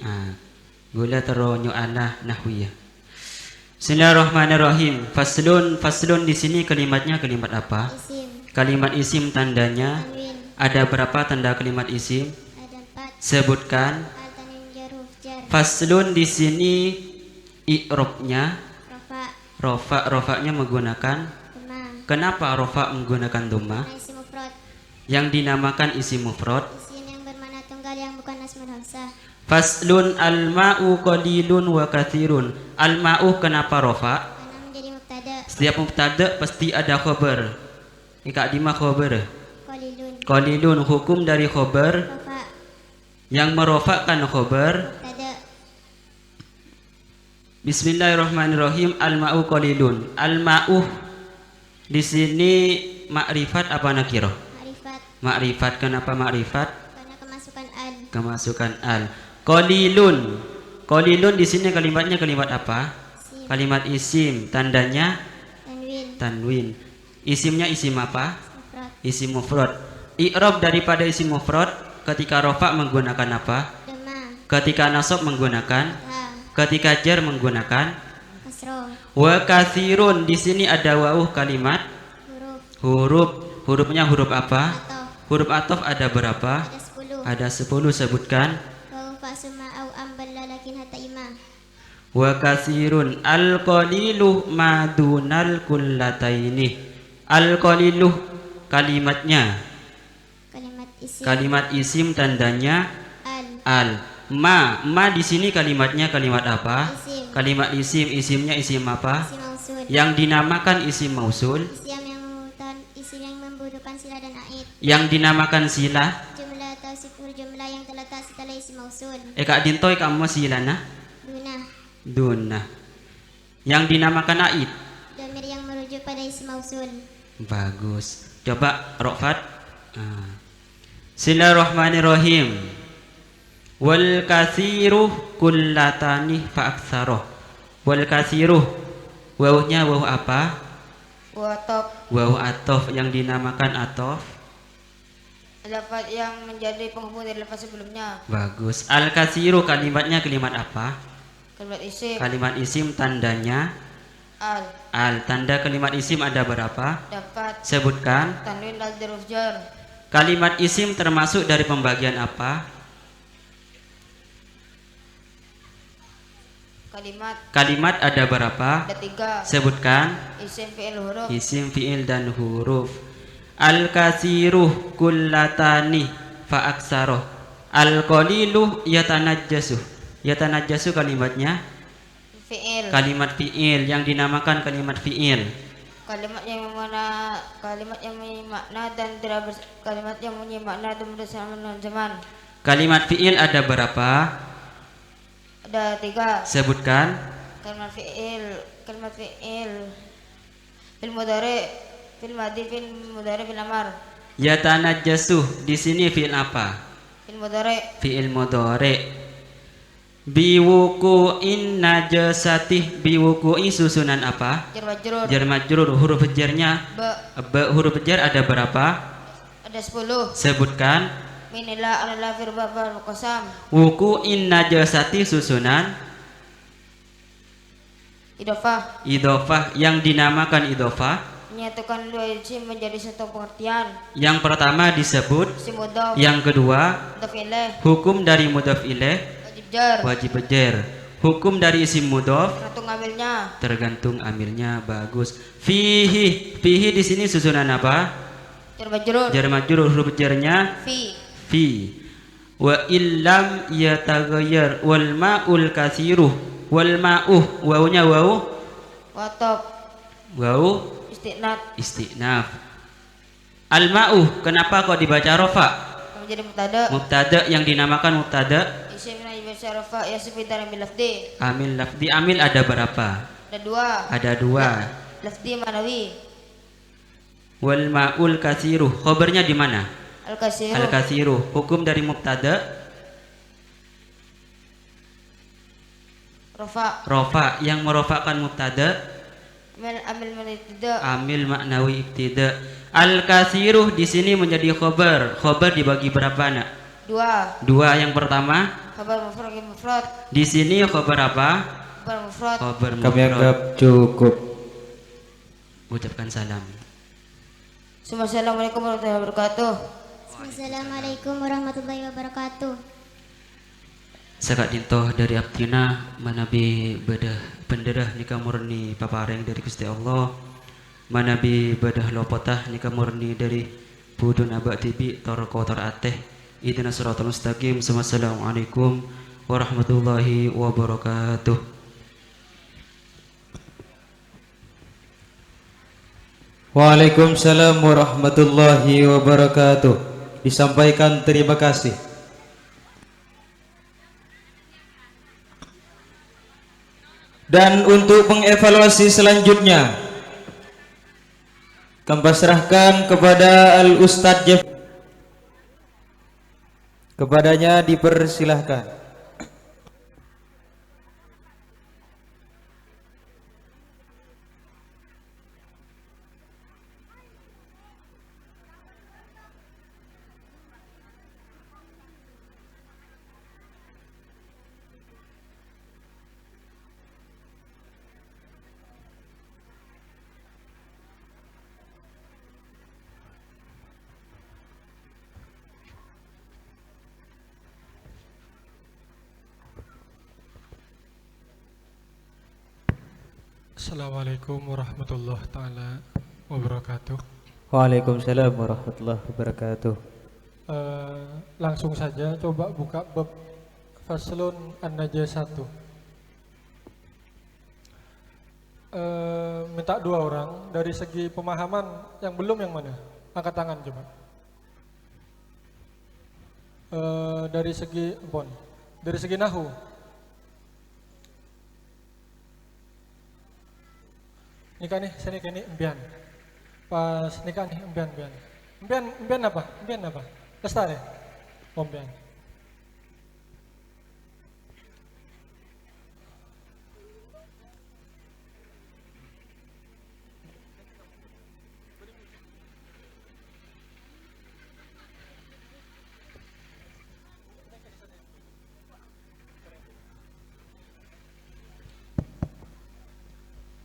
gula tero nyo'anah nahwiyah. Bismillahirrahmanirrahim. Faslun di sini kalimatnya kalimat apa? Isim. Kalimat isim tandanya Tanwin. ada berapa tanda kalimat isim? Ada 4. Sebutkan. Al-tanwin jar huruf jar. Faslun di sini i'rabnya Rafa. Rofa'nya menggunakan Dhamma. Kenapa rofa menggunakan dhamma? Karena isim mufrad. Yang dinamakan isim mufrad. Isim yang bermakna tunggal yang bukan asmul hamzah. Faslun al-ma'u qalilun wa katsirun. Al-ma'u kenapa rofa? Karena menjadi mubtada. Setiap mubtada pasti ada khabar. Ika dima khabar. Qalilun. Qalilun hukum dari khabar Rafa. yang merofakkan khabar. Mubtada. Bismillahirrahmanirrahim. Al-ma'u qalilun. Al-ma'u di sini makrifat apa nakirah? Ma'rifat. Makrifat. Kenapa makrifat? Karena kemasukan al. Kemasukan al. Qalilun. Qalilun di sini kalimatnya kalimat apa? Isim. Kalimat isim. Tandanya Tanwin. tanwin. Isimnya isim apa? Mufrad. Isim mufrad. I'rab daripada isim mufrad ketika rofa menggunakan apa? Dhamma. Ketika nasab menggunakan? Fathah. Ketika jar menggunakan? Kasroh. Wa katsirun di sini ada wawuh kalimat Huruf. hurufnya huruf apa? Atof. Huruf atof ada berapa? Ada 10. Ada 10 sebutkan. Wawu fasuma au amballa lakin hatta ima. Wa katsirun al qalilu madunal kullataini. Al qalilu kalimatnya. Kalimat isim tandanya al. Ma di sini kalimatnya kalimat apa? Isim. Kalimat isimnya isim apa? Isim mausul. Yang dinamakan isim mausul. Isim yang membutuhkan sila dan aid. Yang dinamakan sila. Jumlah atau sifur jumlah yang terletak setelah isim mausul. Kak dintoy kamu silana? Duna. Yang dinamakan aid. Dhamir yang merujuk pada isim mausul. Bagus. Coba Rofat. Bismillahirrahmanirrahim. Wal kathiru kullatani fa aktsaroh. Wal kathiru wawuhnya wawu apa? Wawu atof yang dinamakan atof. Lafaz yang menjadi penghubung dari lafaz sebelumnya. Bagus. Al kathiru kalimatnya kalimat apa? Kalimat isim. Kalimat isim tandanya al. Tanda kalimat isim ada berapa? Dapat. Sebutkan. Tanwin dan huruf jar. Kalimat isim termasuk dari pembagian apa? Kalimat ada berapa? Ada 3. Sebutkan. Isim, fi'il, huruf. Isim, fi'il dan huruf. Al kathiruh kullatani fa aksaroh. Al qaliluh yatanajjasuh. Yatanajjasuh kalimatnya Fi'il. kalimat fi'il yang dinamakan kalimat fi'il. Kalimat yang mempunyai makna dan tidak kalimat yang mempunyai makna dan berdasarkan zaman. Kalimat fi'il ada berapa? Ada 3. Sebutkan. Kalimat fi'il, fil mudhari, fil madhi, fil mudhari, fil amar. Yatanajjasuh di sini fi'il apa? Fil mudhari. Fi'il mudhari. Biwuku'in najasatih. Biwuku'i susunan apa? Jar majrur. Jar majrur. Huruf jarnya huruf jar ada berapa? Ada 10. Sebutkan. Minillah ala firba wal qasam. Wuku'in najasati susunan idhofah yang dinamakan idhofah menyatukan dua isim menjadi satu pengertian. Yang pertama disebut Isim mudhaf. Yang kedua Mudhaf ilaih. hukum dari mudhaf ilaih wajib jar. Hukum dari isim mudhaf tergantung amilnya. Bagus. Fihi di sini susunan apa? Jar majrur. Jar majrur. Huruf jarnya fi. Wa illam yataghayyar wal ma'ul kathiruh. Wal ma'uh wawunya wawu istinaf. Al ma'uh kenapa kok dibaca rofa? Menjadi mubtada yang dinamakan mubtada. Isim yang dibaca rofa ya sebentar amil lafdi. Amil lafdi. Amil ada berapa? Ada 2. Lafdi manawi. Wal ma'ul kathiruh khabarnya di mana? Al kathiruh. Hukum dari mubtada rofa yang merofakan mubtada amil maknawi ibtida. Al kathiruh di sini menjadi khabar. Khabar dibagi berapa nak? 2. Yang pertama khabar mufrad. Di sini khabar apa? Khabar mufrad. Kami anggap cukup. Ucapkan salam. Assalamualaikum warahmatullahi wabarakatuh. Assalamualaikum warahmatullahi wabarakatuh. Sakak dintoh dari abdina manabi bedah penderah nikah murni papareng dari Gusti Allah. Manabi bedah lopotah nikah murni dari budun abak tibi tor kotor ateh. Idina suratul mustaqim. Assalamualaikum warahmatullahi wabarakatuh. Waalaikumsalam warahmatullahi wabarakatuh. Disampaikan terima kasih. Dan untuk mengevaluasi selanjutnya kami pasrahkan kepada Al Ustadz Jeff. Kepadanya dipersilahkan. Assalamualaikum warahmatullahi taala wabarakatuh. Waalaikumsalam warahmatullahi wabarakatuh. Langsung saja coba buka bab Faslun An-Najasatu. Minta dua orang dari segi pemahaman yang belum yang mana? Angkat tangan coba. Dari segi dari segi nahu. Nikah nih, saya nikah nih empian. Pas nikah nih empian. Empian apa? Empian apa? Lestari. Empian.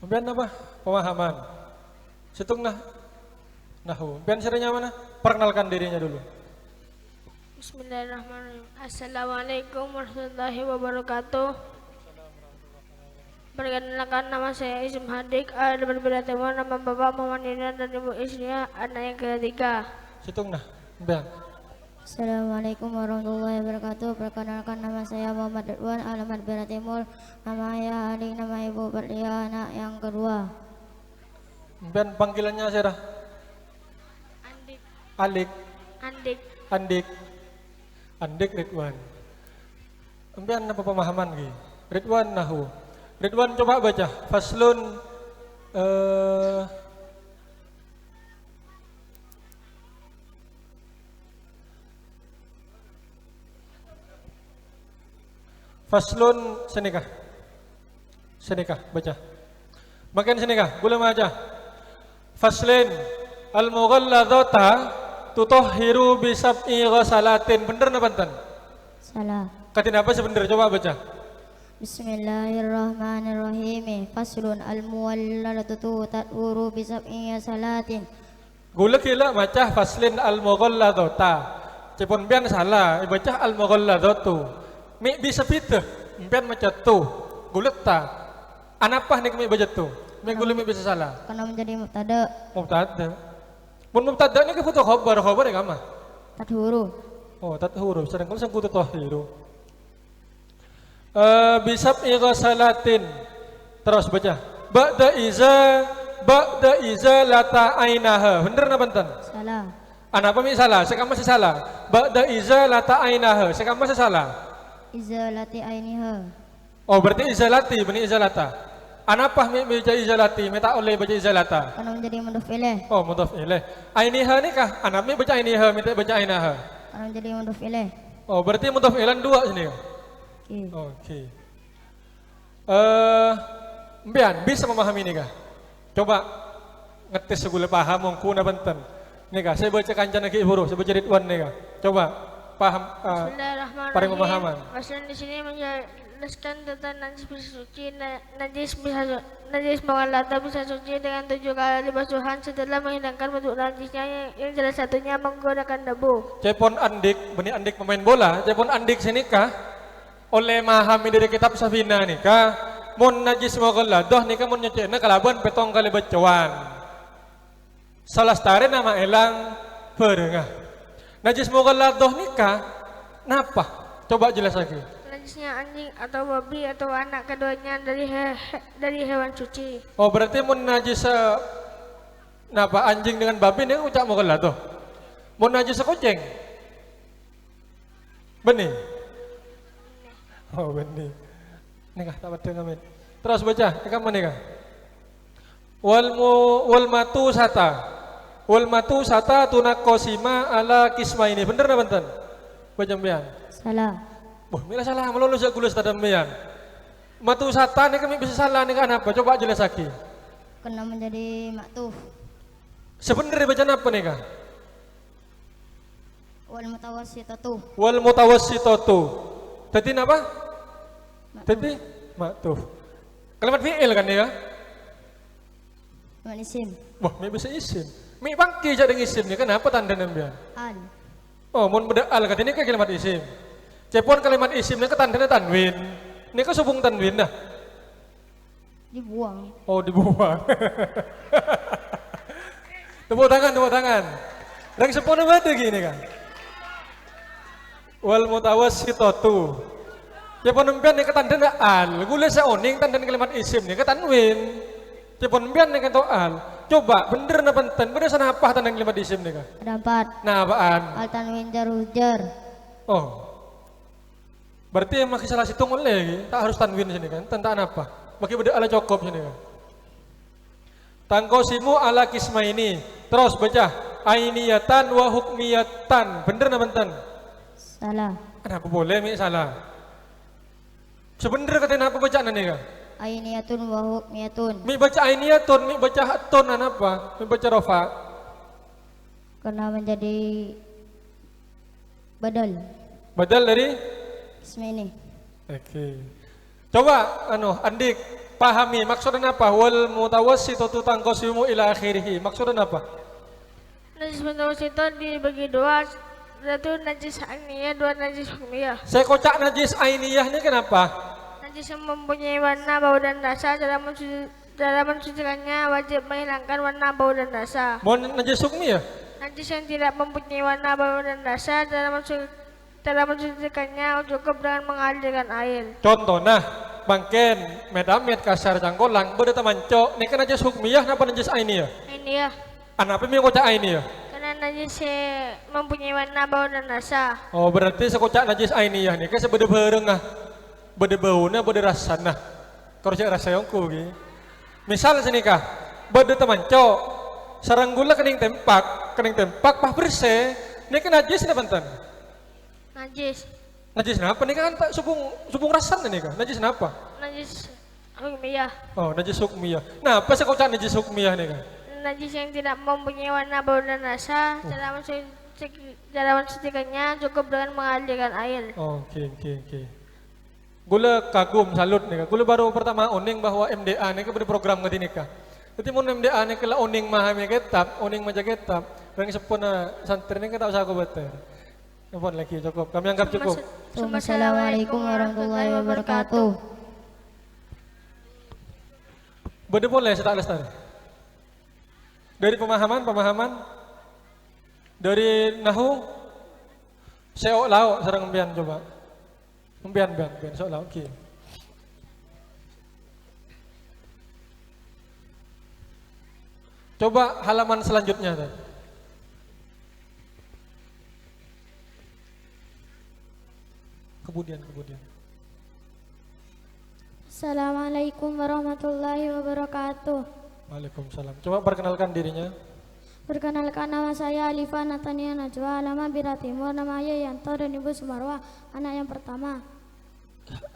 Bian apa? Pemahaman. Situng nahu. Bian serinya mana? Perkenalkan dirinya dulu. Bismillahirrahmanirrahim. Assalamualaikum warahmatullahi wabarakatuh. Perkenalkan, nama saya Ism Hadik. Ada berbeda tema, nama bapak Muhammad Nina dan ibu istrinya, anak yang ketiga. Situng Bian. Assalamualaikum warahmatullahi wabarakatuh. Perkenalkan, nama saya Muhammad Ridwan, alamat Bira Timur. Nama ayah Adik, nama ibu Berlia, anak yang kedua. Ben panggilannya siapa? Andik. Alik. Andik. Andik Ridwan. Ben apa pemahaman ki? Ridwan nahu. Ridwan coba baca. Faslun Faslun senikah baca. Makin senikah, boleh baca. Faslin al-mughalladzata tutahhiru bi sab'i ghasalatin. Bener napa enten? Salah. Katin apa sebener? Coba baca. Bismillahirrahmanirrahim. Faslun al-mughalladzatu taturu bi sab'i ghasalatin. Gula kila baca faslin al-mughalladzata. Cepon bian salah, baca al-mughalladzatu. Mi bisa piteh, impian macam tu, gulet ta. Anapah nih kami baca tu, mi gulet mi bisa salah. Karena menjadi mubtada. Mubtada ni ke foto khabar yang apa? Tat huruf. Oh, tat huruf. Sedang kalau sangkut tahiru. Bisab ighasalatin. Terus baca. Ba'da iza lata ainaha. Bener na bantan? Salah. Anapa mi salah? Sekarang masih salah. Ba'da iza lata ainaha. Sekarang masih salah. Izalati ainiha. Oh, berarti izalati, benih izalata. Anapah mi baca izalati, mi tak oleh baca izalata. Karena menjadi mudhof ilaih. Oh, mudhof ilaih. Ainiha ni kah? Anap mi baca ainiha, mi tak baca ainaha. Karena menjadi mudhof ilaih. Oh, berarti mudhof ilaih dua sini. Okey. Mbian, bisa memahami ni kah? Coba ngetes segala paham mongku na benten. Ni kah? Saya baca kancana ki huruf, saya baca Ridwan ni kah? Coba paham paling pemahaman. Pasal di sini menjelaskan tentang najis bisa suci, najis mengalata bisa suci dengan 7 kali basuhan setelah menghilangkan bentuk najisnya yang salah satunya menggunakan debu. Cepon andik, benih andik pemain bola, cepon andik sini kah? Oleh memahami dari kitab Safina ni kah? Mun najis mengalata ni kah mun nyecena kalaban petong kali bacuan. Salah stare nama elang perengah. Najis mughalladah nikah, napa? Coba jelas lagi. Najisnya anjing atau babi atau anak keduanya dari hewan suci. Oh, berarti mun najis napa anjing dengan babi ni ucap mughalladah. Mun najis kucing. Benih. Oh, benih. Nikah tak betul ngamen. Terus baca, ikam mana kah? Wal matu sata. Wal matu sata tunakosima ala kisma ini. Bener na banten? Baca mbian. Salah. Boh, mila salah melulu sa gulus tadam mbian. Matu sata ni kami bisa salah ni kan apa? Coba jelas lagi. Kena menjadi maktuf. Sebenarnya baca apa nih kah? Wal mutawassitatu. Wal mutawassitatu. Tadi apa? Tadi maktuf. Kalimat fi'il kan ya? Kalimat isim. Wah, mi bisa isim. Mi bangki jadi isim ni kenapa tanda nambian? Al. Oh, mun beda al kat ini ke kalimat isim. Cepon kalimat isim ni ke tandanya tanwin. Ni ke subung tanwin dah. Dibuang. Oh, dibuang. Tepuk tangan. Rang sepona bade gini kan. Wal mutawassitatu. Cepon empian nih ketandan al. Gula seoning tandan kalimat isim nih ketanwin. Cepon empian nih keto al. Coba bener na benten, bener sana apa tandan kalimat isim nih kan? Ada 4. Nah, apaan? Al tanwin jar hujar. Oh. Berarti yang makin salah situng oleh, tak harus tanwin sini kan? Tentang apa? Bagi beda ala cokop sini kan? Tangkosimu ala kisma ini. Terus baca ainiyatan wa hukmiyatan. Bener na benten? Salah. Kenapa boleh mi salah? Sebenernya katanya apa bacaan nih kan? Ainiyatun wa hukmiyatun. Mi baca ainiyatun, mi baca hatun apa? Mi baca rofa. Karena menjadi badal. Badal dari? Ismi ini. Oke. Coba Andik pahami maksudnya apa? Wal mutawassitatu tangqasimu ila akhirih. Maksudnya apa? Najis mutawassitah dibagi 2. Satu najis ainiyah, 2 najis hukmiyah. Saya kocak najis ainiyah ini kenapa? Najis yang mempunyai warna, bau dan rasa dalam mensucikannya wajib menghilangkan warna, bau dan rasa. Mau najis hukmiyah? Najis yang tidak mempunyai warna, bau dan rasa dalam mensucikannya cukup dengan mengalirkan air. Contoh bangken medamet kasar cangkolang beda tamanco ini kan najis hukmiyah napa najis ainiyah? Ainiyah. Apa yang kocak ainiyah? Karena najis mempunyai warna, bau dan rasa. Oh berarti sekocak najis ainiyah nih kan sebeda bareng beda baunya beda rasana. Kalau cek rasa yongku gitu. Misal sini kah beda tamanco sarang gula kening tempak pah bersih ini kan najis na banten. Najis napa nih kan tak subung rasan nih kan? Najis napa? Najis hukmiyah. Oh, najis hukmiyah. Nah, apa sih kocak najis hukmiyah nih kan? Najis yang tidak mempunyai warna, bau dan rasa dalam mensucikannya cukup dengan mengalirkan air. Oke. Gula kagum salut nih kan. Gula baru pertama oning bahwa MDA nih kan program ngadi nikah. Jadi mun MDA nih kala oning mahami kitab, oning maca kitab, rang sepuna santri nih kan tak usah aku beter. Telepon lagi cukup. Kami anggap cukup. Assalamualaikum warahmatullahi wabarakatuh. Boleh boleh saya tak lestari. Dari pemahaman dari nahu seok lauk sareng embian coba. Embian seok lauk ki. Coba halaman selanjutnya tadi. Kemudian. Assalamualaikum warahmatullahi wabarakatuh. Waalaikumsalam. Coba perkenalkan dirinya. Perkenalkan, nama saya Alifa Natania Najwa, alamat Bira Timur, nama ayah Yanto dan ibu Sumarwa, anak yang pertama.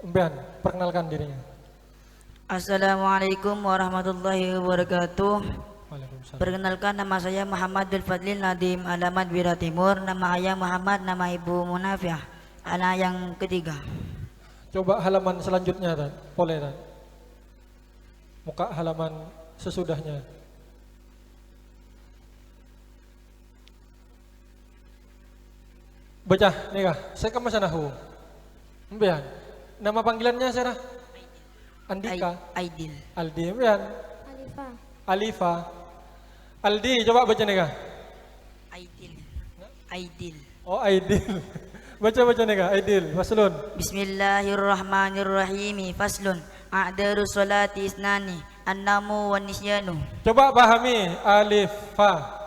Mbian, perkenalkan dirinya. Assalamualaikum warahmatullahi wabarakatuh. Waalaikumsalam. Perkenalkan, nama saya Muhammad Abdul Fadlil Nadim, alamat Bira Timur, nama ayah Muhammad, nama ibu Munafiah, anak yang ketiga. Coba halaman selanjutnya Tan. Boleh Tan. Muka halaman sesudahnya. Baca nih kah? Saya ke Masanahu. Mbian. Nama panggilannya saya Andika. Aidil. Aldi mbian. Alifa. Aldi coba baca nih kah? Aidil. Oh Aidil. Baca nih kah? Aidil. Faslun. Bismillahirrahmanirrahim. Faslun. A'daru sholati isnani. An-namu wa nisyanu. Coba pahami alif fa.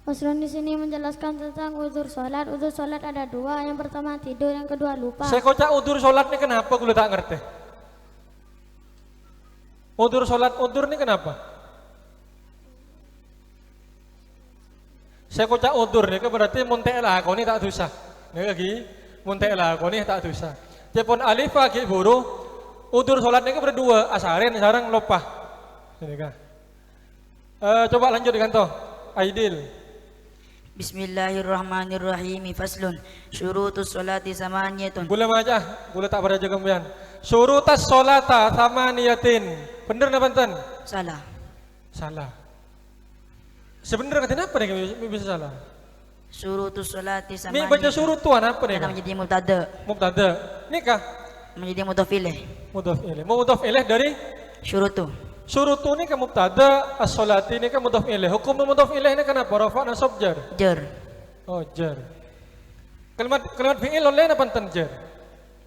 Faslun di sini menjelaskan tentang udzur sholat. Udzur sholat ada 2. Yang pertama tidur, yang kedua lupa. Saya kocak udzur sholat ini kenapa? Gue tak ngerti. Udzur ini kenapa? Saya kocak udzur ini berarti muntelah kau ini tak dosa. Ini lagi muntelah kau ini tak dosa. Jepun alif lagi buru. Udzur sholat ini berdua asarin sarang lupa. Ini kan. Coba lanjut dengan toh. Aidil. Bismillahirrahmanirrahim. Faslun. Syurutus sholati samaniyatun. Gula aja, gula tak beraja kemudian. Syurutas sholata samaniyatin. Bener na banten? Salah. Sebenarnya katanya apa nih bisa salah? Syurutus sholati samaniyatun. Ini baca surut tuan apa nih? Karena menjadi mubtada. Ini kah? Menjadi mudhaf ilaih. Mudhaf ilaih dari Syurutu. Syurutu ini kan mubtada, as-salati ini kan mudhaf ilaih. Hukum mudhaf ilaih ini kenapa? Rafa nasab jar. Jar. Oh, jar. Kalimat fi'il oleh apa enten jar?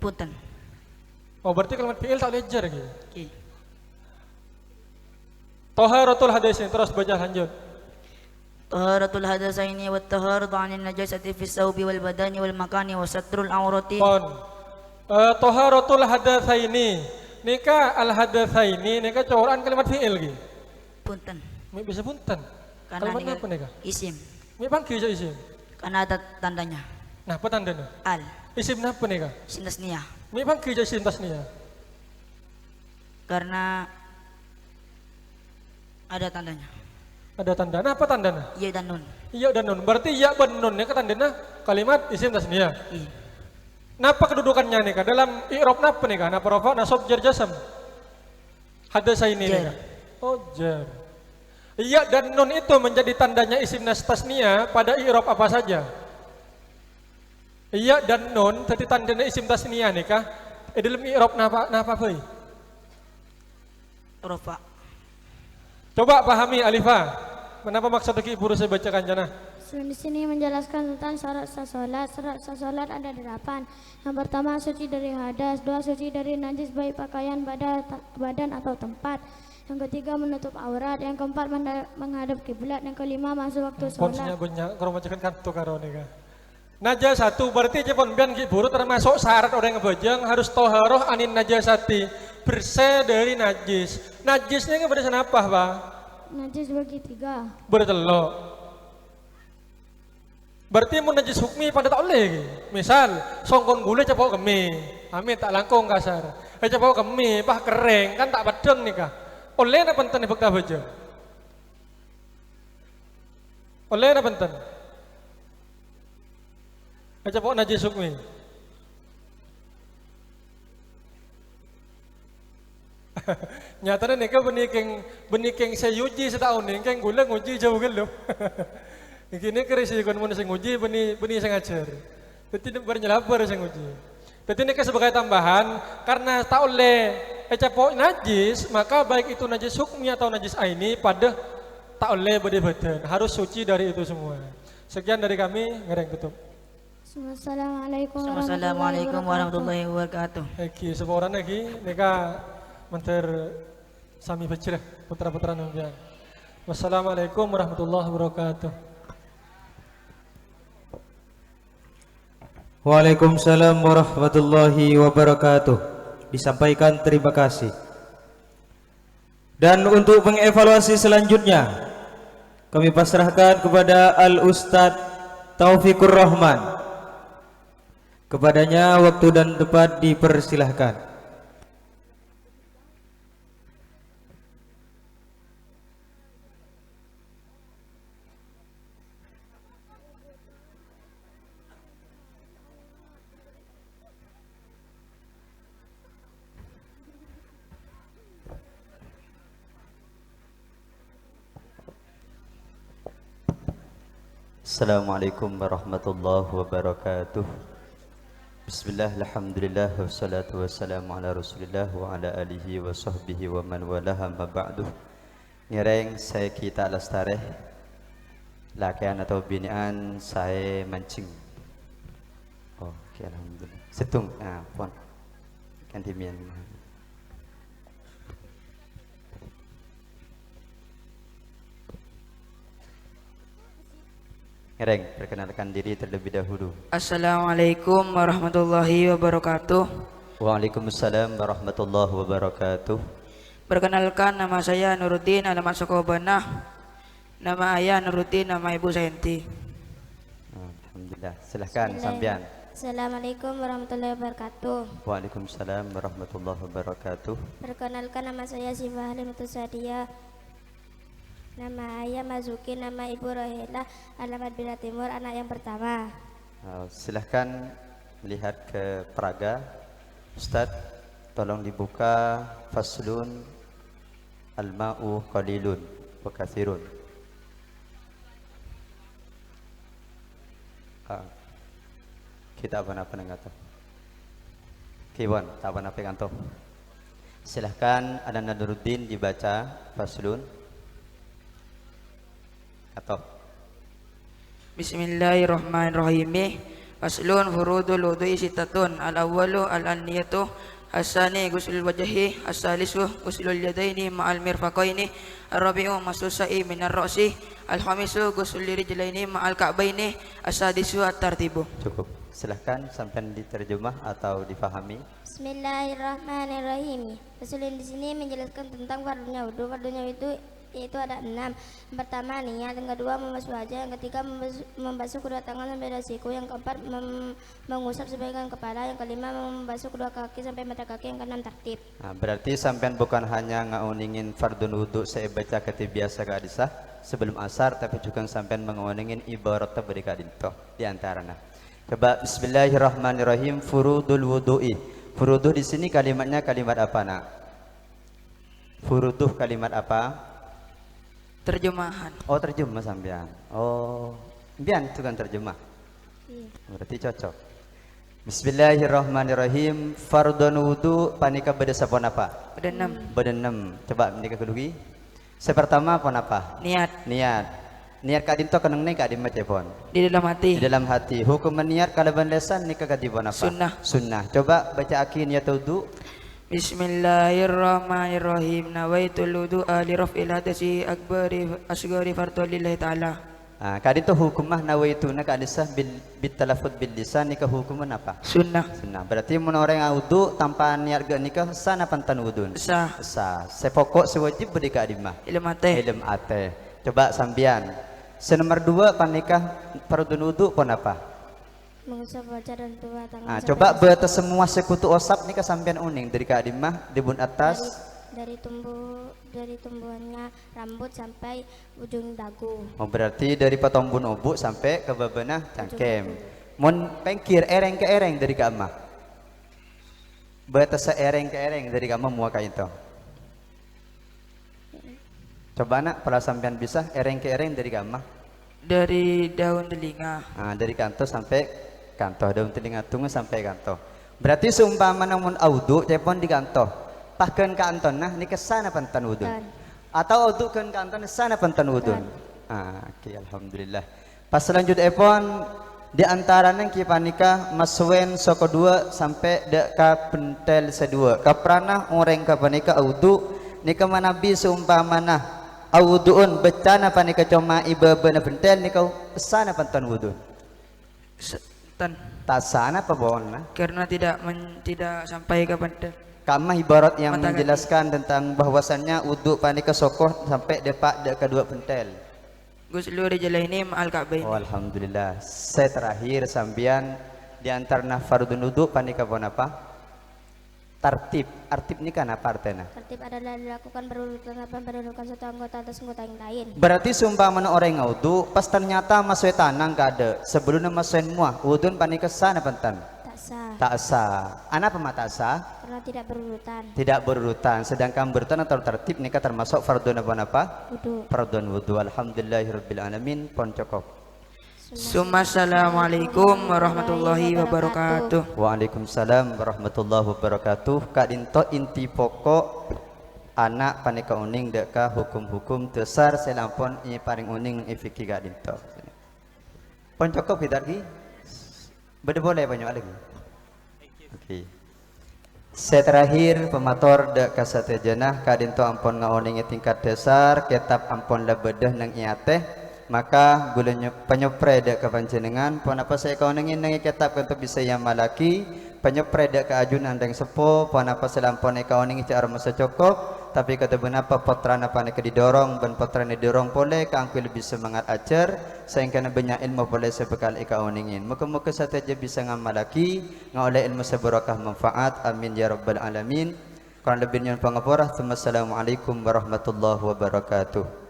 Punten. Oh, berarti kalimat fi'il tak boleh jar gitu. Oke. Taharatul hadasain, terus baca lanjut. Taharatul hadasaini wa taharatu 'anil najasati fis saubi wal badani wal makani wa satrul aurati. Taharatul hadatsaini. Nika al hadatsaini nika coran kalimat fi'il gitu. Punten. Mi bisa punten. Kalimat apa nika? Isim. Mi panggil aja isim. Karena ada tandanya. Nah, apa tandanya? Al. Isim apa nika? Isim tasniyah. Mi panggil aja isim tasniyah. Karena ada tandanya. Ada tanda. Nah, apa tandanya? Iya dan nun. Iya dan nun. Berarti iya dan nun nika tandanya kalimat isim tasniyah. Iya. Napa kedudukannya nih kak? Dalam i'rab napa nih kak? Napa rafa nasab jar jasam? Hadasaini nih kak? Oh jar. Iya dan nun itu menjadi tandanya isim tasniyah pada i'rab apa saja? Iya dan nun jadi tandanya isim tasniyah nih kak? Dalam i'rab napa boy? Rafa. Coba pahami Alifah. Kenapa maksud Ki Ibu saya bacakan jana? Di sini menjelaskan tentang syarat sasolat. Syarat sasolat ada 8. Yang pertama suci dari hadas, 2 suci dari najis baik pakaian, badan atau tempat. Yang ketiga menutup aurat, yang keempat menghadap kiblat, yang kelima masuk waktu sholat. Ponsnya banyak, kalau macakan kartu karonika. Najasatu berarti jepon bian Ki Ibu termasuk syarat orang yang bajang harus toharoh anin najasati, bersih dari najis. Najisnya nggak berdasarkan apa Pak? Najis bagi 3. Bertelok. Berarti mau najis hukmi pada tak boleh. Misal, songkon gule cepok kemi, amit tak langkong kasar. Cepok kemi, pah kering, kan tak badeng nih kah? Oleh na penten nih bekta baja. Oleh na penten. Cepok najis hukmi. Nyatanya nih kah benikeng sayuji setahun nih, keng gula nguji jauh gelo. Kini keris ikon mun sing uji beni sing ngajar. Dadi bernyelabar sing uji. Dadi ini sebagai tambahan karena tak oleh cepok najis, maka baik itu najis hukmi atau najis aini pada tak oleh badan, harus suci dari itu semua. Sekian dari kami, ngereng tutup. Assalamualaikum warahmatullahi wabarakatuh. Iki seorang lagi neka menter sami bacira putra-putra nampian. Wassalamualaikum warahmatullahi wabarakatuh. Waalaikumsalam warahmatullahi wabarakatuh. Disampaikan terima kasih. Dan untuk mengevaluasi selanjutnya kami pasrahkan kepada Al-Ustadz Taufikur Rahman. Kepadanya waktu dan tempat dipersilahkan. Assalamualaikum warahmatullahi wabarakatuh. Bismillah, alhamdulillah, wassalatu wassalamu ala rasulillah wa ala alihi wa sahbihi wa man walaha ma ba'du. Ngereng saya kita alastareh lakian atau binian saya mancing. Oke, alhamdulillah. Setung, pon. Kan dimian. Ngereng, perkenalkan diri terlebih dahulu. Assalamualaikum warahmatullahi wabarakatuh. Waalaikumsalam warahmatullahi wabarakatuh. Perkenalkan, nama saya Nuruddin, alamat Sukabana. Nama ayah Nuruddin, nama ibu Sayanti. Alhamdulillah. Silahkan sampean. Assalamualaikum warahmatullahi wabarakatuh. Waalaikumsalam warahmatullahi wabarakatuh. Perkenalkan, nama saya Syifa Halimatus Sadia. Nama ayah Mazuki, nama ibu Rohela, alamat Bina Timur, anak yang pertama. Silahkan melihat ke peraga. Ustaz, tolong dibuka faslun al-ma'u qalilun wa katsirun. Kita apa nangata? Kiwan, apa napa kanto? Silahkan Adan Nadruddin dibaca faslun. Atau Bismillahirrahmanirrahim. Faslun furudul wudu'i sittatun. Al-awwalu al-niyatu, as-sani ghuslul wajhi, as-salisu ghuslul yadaini ma'al mirfaqaini, ar-rabi'u masu sa'i minar ra'si, al-khamisu ghuslul rijlaini ma'al ka'baini, as-sadisu at-tartibu. Cukup. Silahkan sampai diterjemah atau difahami. Bismillahirrahmanirrahim. Faslun di sini menjelaskan tentang fardunya wudu. Fardunya itu yaitu ada 6. Yang pertama niat, yang kedua membasuh wajah, yang ketiga membasuh kedua tangan sampai dasiku, yang keempat mengusap sebagian kepala, yang kelima membasuh kedua kaki sampai mata kaki, yang keenam tertib. Nah, berarti sampean bukan hanya ngauningin fardun wudu saya baca keti biasa ka adisah sebelum asar, tapi juga sampean mengauningin ibarat beri ka dinto di antaranya. Coba Bismillahirrahmanirrahim. Furudul wudu'i. Furuduh di sini kalimatnya kalimat apa nak? Furuduh kalimat apa? Terjemahan. Oh terjemah sampean. Oh, bian itu kan terjemah. Berarti cocok. Bismillahirrahmanirrahim. Fardun wudu panika beda sapon apa? Beda 6. Beda 6. Coba menika kedui. Sepertama pon apa? Niat. Niat kadin to keneng nih kadin macam pon. Di dalam hati. Di dalam hati. Hukum niat kalau bandesan nikah kadin pon apa? Sunnah. Coba baca akin niat wudu. Bismillahirrahmanirrahim. Nawaitul wudu'a li raf'il hadasi asghari fardhu lillahi ta'ala. Kadin to hukumah nawaituna ka adisah bil talaffuz bil lisan nikah hukuman apa? Sunnah. Berarti mun orang wudu tanpa niat ge nikah sana pantan wudun. Sah. Sepokok sewajib beri ka adimah. Ilmu ate. Coba sambian. Senomor 2 panikah fardun wudu pon apa? Mengusap wajah dan kedua tangan. Coba beta semua sekutu osap nikah sambian uning dari ka adimah di bun atas dari tumbuhannya rambut sampai ujung dagu. Oh, berarti dari patombun obu sampai ke babenah cangkem. Mon pengkir ereng ke ereng dari ka amah. Beta seereng ke ereng dari ka amah mua ka itu. Coba nak pala sampean bisa ereng ke ereng dari ka amah. Dari daun telinga. Dari kanto sampai kanto, daun telinga tunggu sampai kanto. Berarti seumpama namun audu cepon di kanto. Pahkeun ka anton nah ni kesana pantan wudun. Atau audu keun ka anton sana pantan wudun. Oke, alhamdulillah. Pas selanjut epon di antara nang ki panika maswen soko 2 sampai dek ka pentel sedua. Kaprana orang ka panika audu nika manabi seumpama nah auduun becana panika cuma ibabana pentel nikau sana pantan wudun. Tak sana apa bawaan karena tidak sampai ke pentel. Kamah ibarat yang menjelaskan tentang bahwasannya wudhu panika sokoh sampai depak kedua pentel. Ghuslu rijlaini ma'al ka'baini. Oh, alhamdulillah. Saya terakhir sambian di antara fardun wudhu panika pon apa? Tartib. Artib ini kan apa artinya? Tertib adalah dilakukan berurutan apa mendudukan satu anggota atas anggota yang lain. Berarti seumpama orang ngaudu pas ternyata masuk tanang kada sebelumnya masuk muah wudun panika sana pentan. Tak sah. Anak pemata sah? Karena tidak berurutan. Tidak berurutan. Sedangkan berurutan atau tertib nikah termasuk fardun apa? Wudu. Fardun wudu. Alhamdulillahirabbil alamin. Pon cukup. Assalamualaikum warahmatullahi wabarakatuh. Waalaikumsalam warahmatullahi wabarakatuh. Kak dinto inti pokok anak panika uning deka hukum-hukum tesar selampon ini paling uning ifiki kak dinto. Pon cukup hidargi. Boleh banyak lagi. Oke. Saya terakhir pemator dek kasate jenah kak dinto ampon ngauningi tingkat dasar kitab ampon lebedah nang iateh. Maka gulanya penyopre dek ke panjenengan pon apa saya kau nengin nengi kitab untuk bisa yang malaki penyopre dek ke ajunan dan sepo pon apa selampon kau nengi cara masa cukup tapi kata benapa potran apa nek didorong ben potran didorong pole kangku lebih semangat ajar sehingga banyak ilmu boleh sebekal kau nengin muka-muka saja bisa ngamalaki ngoleh ilmu seberkah manfaat amin ya rabbal alamin kurang lebihnya pangapura. Assalamualaikum warahmatullahi wabarakatuh.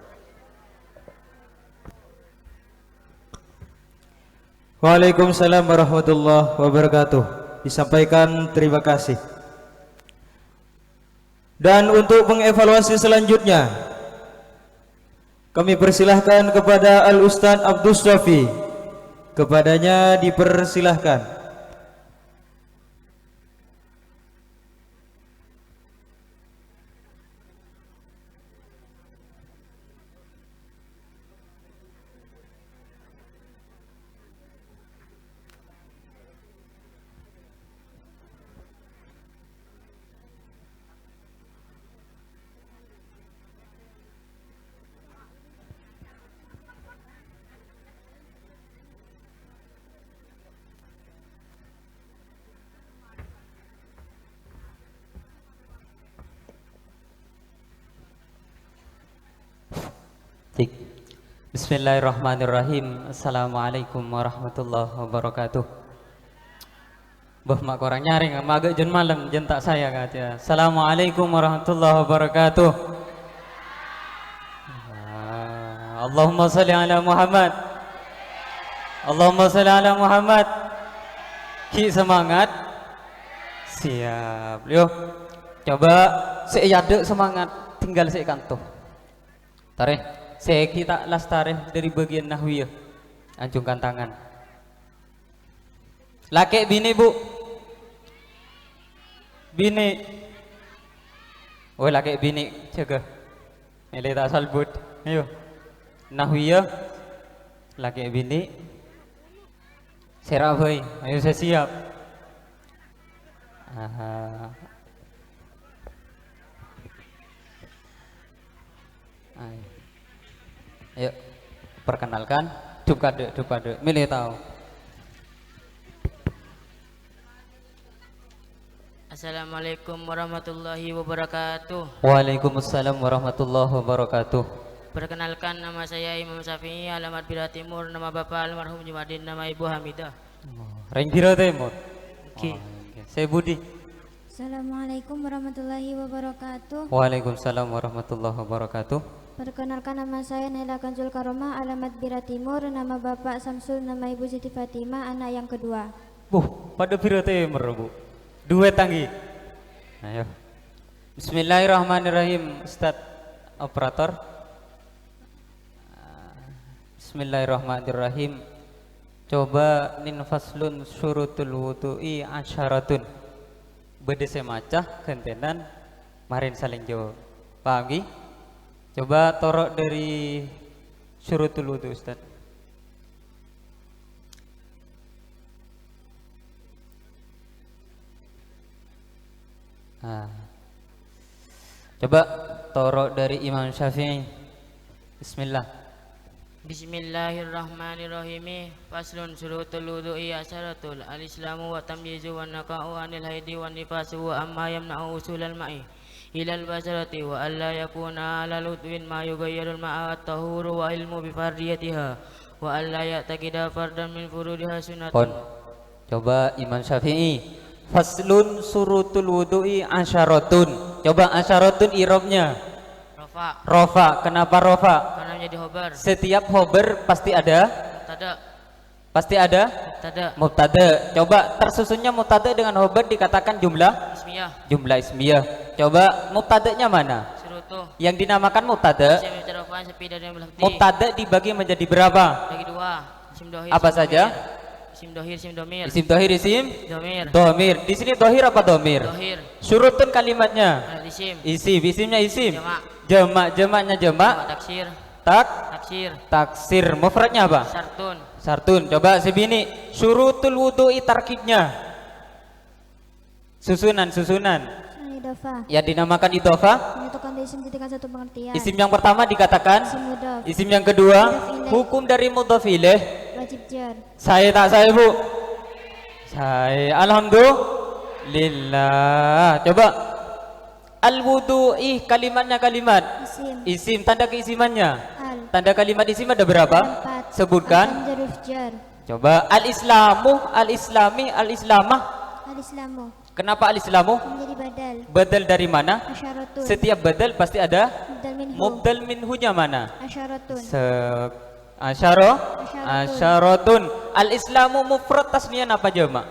Waalaikumsalam warahmatullahi wabarakatuh. Disampaikan terima kasih. Dan untuk mengevaluasi selanjutnya kami persilahkan kepada Al-Ustadz Abdus Syafi. Kepadanya dipersilahkan. Bismillahirrahmanirrahim. Assalamualaikum warahmatullahi wabarakatuh. Bah mak korang nyaring magak jen malam jen tak saya kata. Assalamualaikum warahmatullahi wabarakatuh. Allahumma salli ala Muhammad. Allahumma salli ala Muhammad. Ki semangat. Siap. Yo. Coba saya ada semangat tinggal saya kantor. Tarikh. Saya kita las tarikh dari bagian nahwiyah. Anjungkan tangan. Laki bini bu. Bini. Oh laki bini jaga. Ini tak salbut. Ayo. Nahwiyah. Laki bini. Serabai. Ayo saya siap. Aha. Ayo perkenalkan dukade milih tahu. Assalamualaikum warahmatullahi wabarakatuh. Waalaikumsalam warahmatullahi wabarakatuh. Perkenalkan, nama saya Imam Syafi'i, alamat Bira Timur, nama bapak almarhum Jumadin, nama ibu Hamidah. Ring Bira Timur. Oke. Saya Budi. Assalamualaikum warahmatullahi wabarakatuh. Waalaikumsalam warahmatullahi wabarakatuh. Perkenalkan, nama saya Naila Kanzul Karomah, alamat Bira Timur, nama bapak Samsul, nama ibu Siti Fatimah, anak yang kedua. Pada Bira Timur bu. Duet tanggi. Ayo. Bismillahirrahmanirrahim. Ustaz operator. Bismillahirrahmanirrahim. Coba nin faslun syurutul wudu'i asyaratun. Bede semacah kentenan marin saling jawab. Paham gi? Coba torok dari syurutul wudu Ustaz. Coba torok dari Imam Syafi'i. Bismillah. Bismillahirrahmanirrahim. Faslun syurutul wudu'i asyaratul. Al-islamu wa tamyizu wa naqa'u anil haidi wa nifasu wa amma yamna'u usulal ma'i ilal basarati wa alla yakuna ala ludwin ma yughayyirul ma'a at-tahuru wa ilmu bifardiyatiha wa alla ya'taqida fardan min furudiha sunnatun. Coba Imam Syafi'i. Faslun surutul wudu'i asyaratun. Coba asyaratun irobnya. Rofa. Kenapa rofa? Karena menjadi hobar. Setiap hobar pasti ada. Mubtada. Pasti ada. Mubtada. Coba tersusunnya mubtada dengan hobar dikatakan jumlah ismiyah. Jumlah ismiyah. Coba mubtadanya mana? Surutuh. Yang dinamakan mubtada. Mubtada dibagi menjadi berapa? Bagi dua. Isim dohir. Apa saja? Isim dohir, isim domir. Isim dohir, isim domir. Domir. Di sini dohir apa domir? Dohir. Syurutun kalimatnya. Isim. Isimnya isim. Jamak. Jamaknya jamak. Taksir. Taksir. Mufradnya apa? Sartun. Coba sebini. Syurutul wudu'i tarkibnya. Susunan. Ya dinamakan idhofah. Menyatukan isim dengan satu pengertian. Isim yang pertama dikatakan isim yang kedua hukum dari mudhaf ilaih wajib jar. Saya bu. Saya alhamdulillah. Coba al-wudu'i kalimatnya kalimat isim tanda keisimannya. Tanda kalimat isim ada berapa? 4. Sebutkan. Coba al-islamu, al-islami, al-islamah. Al-islamu. Kenapa al-islamu? Menjadi badal. Badal dari mana? Asyaratun. Setiap badal pasti ada Mubdal minhu. mubdal minhunya mana? Asyaratun. Asyaratun. Al-islamu mufrad tasniyan apa jamak?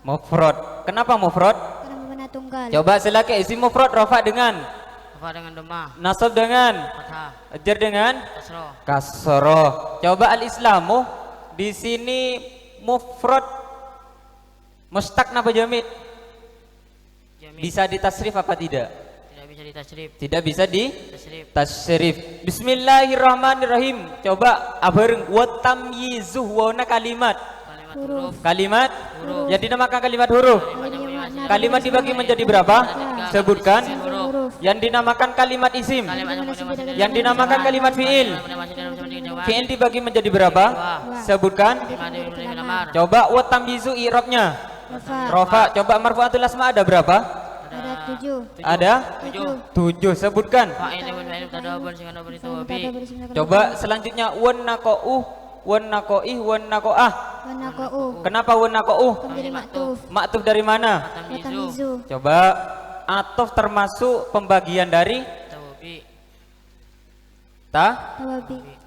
Mufrad. Kenapa mufrad? Karena benar tunggal. Coba silakan isim mufrad rafa dengan domah. Nasab dengan fathah. Jar dengan kasroh. Coba al-islamu di sini mufrad mustaq napa jamid? Bisa ditasrif apa tidak? Tidak bisa ditasrif. Tidak bisa ditasrif. Bismillahirrahmanirrahim. Coba abareng wa tamyizuh wana kalimat. Kalimat huruf. Yang dinamakan kalimat huruf. Kalimat dibagi menjadi berapa? Sebutkan. Yang dinamakan kalimat isim. Yang dinamakan kalimat fiil. Fiil dibagi menjadi berapa? Sebutkan. Coba wa tamyizu i'rabnya. Rofa. Coba marfu'atul asma ada berapa? Ada? 7. Sebutkan. Coba selanjutnya wan naqau, wan naqoih, wan naqoah. Kenapa wan naqou? Maktuf dari mana? Coba atof termasuk pembagian dari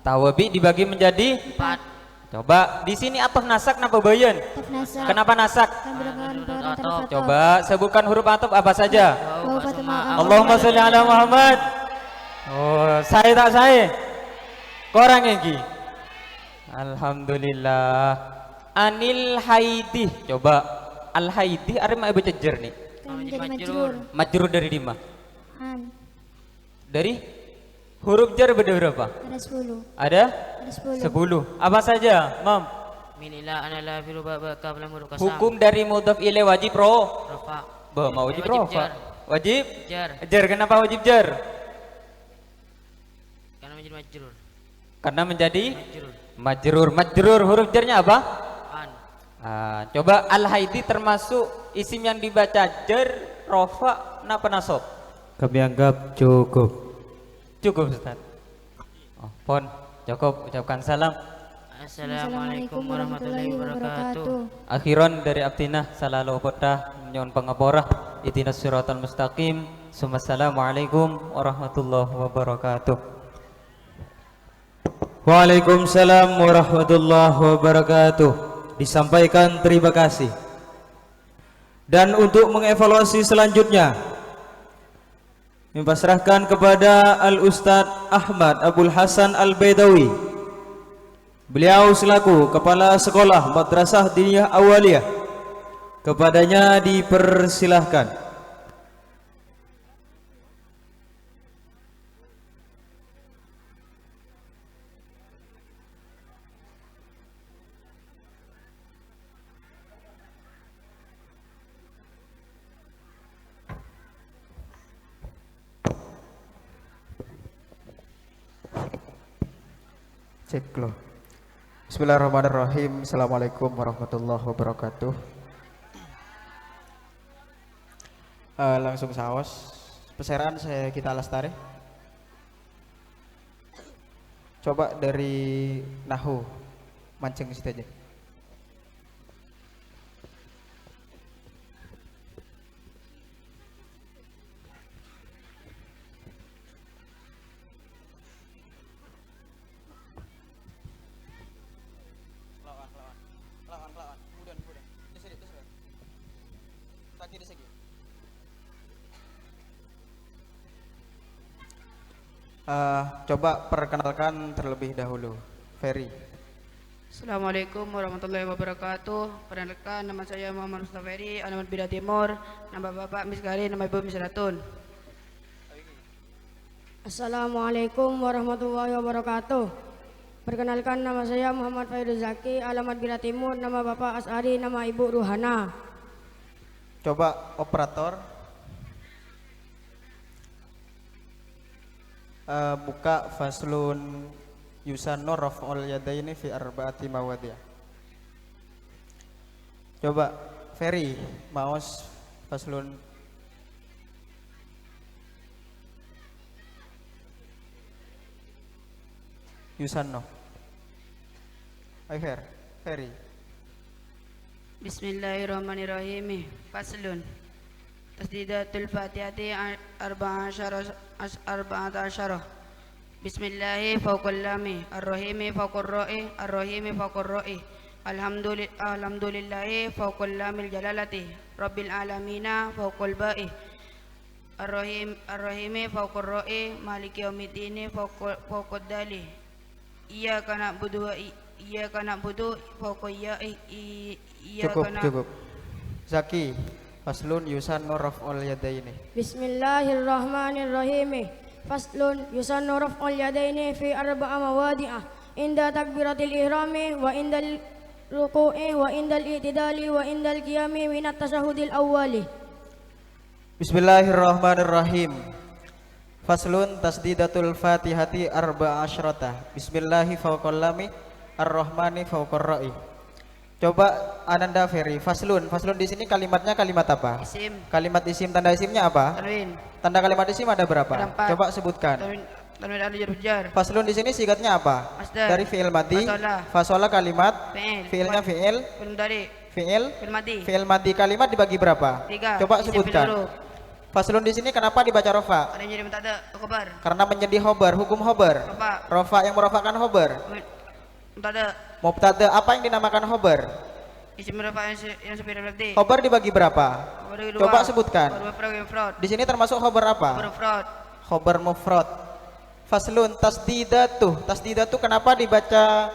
tawabi dibagi menjadi 4. Coba di sini atof nasak napa bayan? Kenapa nasak? Coba sebutkan huruf atof apa saja? Allahumma sholli ala Muhammad. Oh, saya tak saya. Korang yang alhamdulillah. Anil haidi. Coba al haidi are mak baca jer nih. Majrur dari lima. Dari huruf jar berapa? Ada 10. Ada 10. Apa saja, Mam? Hukum dari mudhaf ilaih wajib rafa. Mau wajib rafa. Wajib jar. Kenapa wajib jar? Karena menjadi majrur. Majrur huruf jarnya apa? Coba al-haidi termasuk isim yang dibaca jar, rafa, napa nasab? Kami anggap cukup. Cukup, Ustaz. Pon, cukup. Ucapkan salam. Assalamualaikum warahmatullahi wabarakatuh. Akhiran dari Abdinah salalu podah nyon pangapora ihdinas siratal mustaqim. Assalamualaikum warahmatullahi wabarakatuh. Waalaikumsalam warahmatullahi wabarakatuh. Disampaikan terima kasih. Dan untuk mengevaluasi selanjutnya dipasrahkan kepada Al-Ustadz Ahmad Abdul Hasan Al-Baidawi. Beliau selaku Kepala Sekolah Madrasah Diniyah Awaliyah. Kepadanya dipersilahkan. Cek lo. Bismillahirrahmanirrahim. Assalamualaikum warahmatullahi wabarakatuh. Langsung saos. Peseran saya kita lestari. Coba dari nahu mancing situ aja. Coba perkenalkan terlebih dahulu, Ferry. Assalamualaikum warahmatullahi wabarakatuh. Perkenalkan, nama saya Muhammad Mustafa Ferry, alamat Bida Timur, nama Bapak Miss Garin, nama Ibu Miss Ratun. Assalamualaikum warahmatullahi wabarakatuh. Perkenalkan, nama saya Muhammad Fairuz Zaki, alamat Bida Timur, nama Bapak As'ari, nama Ibu Ruhana. Coba operator buka faslun yusannu raf'ul yadaini fi arba'ati mawadhi'. Coba Ferry maos faslun yusannu. Hai Ferry. Bismillahirrahmanirrahim. Faslun tasdidatul fatihati arba'ata asyarah. Bismillahi fawqal lami ar-rahimi fawqar ra'i ar-rahimi fawqar ra'i alhamdulillahi fawqal lamil jalalati rabbil alamina fawqal ba'i ar-rahimi fawqar ra'i maliki yaumiddin fawqad dali iyyaka na'budu wa iyyaka na'budu fawqa Cukup. Zaki, faslun yusannu raf'ul yadaini. Bismillahirrahmanirrahim. Faslun yusannu raf'ul yadaini fi arba'a mawadi'ah inda takbiratil ihrami wa indal ruku'i wa indal i'tidali wa indal qiyami min at-tashahhudil awwali. Bismillahirrahmanirrahim. Faslun tasdidatul fatihati arba'a asyrata. Bismillahi fawqal lami ar-rahmani fawqar ra'i. Coba Ananda Ferry, faslun. Faslun di sini kalimatnya kalimat apa? Isim. Kalimat isim, tanda isimnya apa? Tanwin. Tanda kalimat isim ada berapa? Ada 4. Coba sebutkan. Tanwin al-jar hujar. Faslun di sini sigatnya apa? Masdar. Dari fi'il madi. Fasola. Fasola kalimat. Fi'il. Fi'ilnya fi'il. Fi'il mudhari. Fi'il. Fi'il madi. Fi'il madi kalimat dibagi berapa? 3. Coba Isim sebutkan. fi'il huruf. Faslun di sini kenapa dibaca rofa? Karena menjadi mubtada khobar. Karena menjadi khobar. Hukum khobar. Rofa. Rofa yang merofakan khobar. Mubtada. Mubtada apa yang dinamakan khobar? Isim rofa yang superior berarti. Khobar dibagi berapa? Khobar dibagi 2. Coba sebutkan. Khobar mufrad. Di sini termasuk khobar apa? Khobar mufrad. Khobar mufrad. Faslun tasdidatuh. Tasdidatuh kenapa dibaca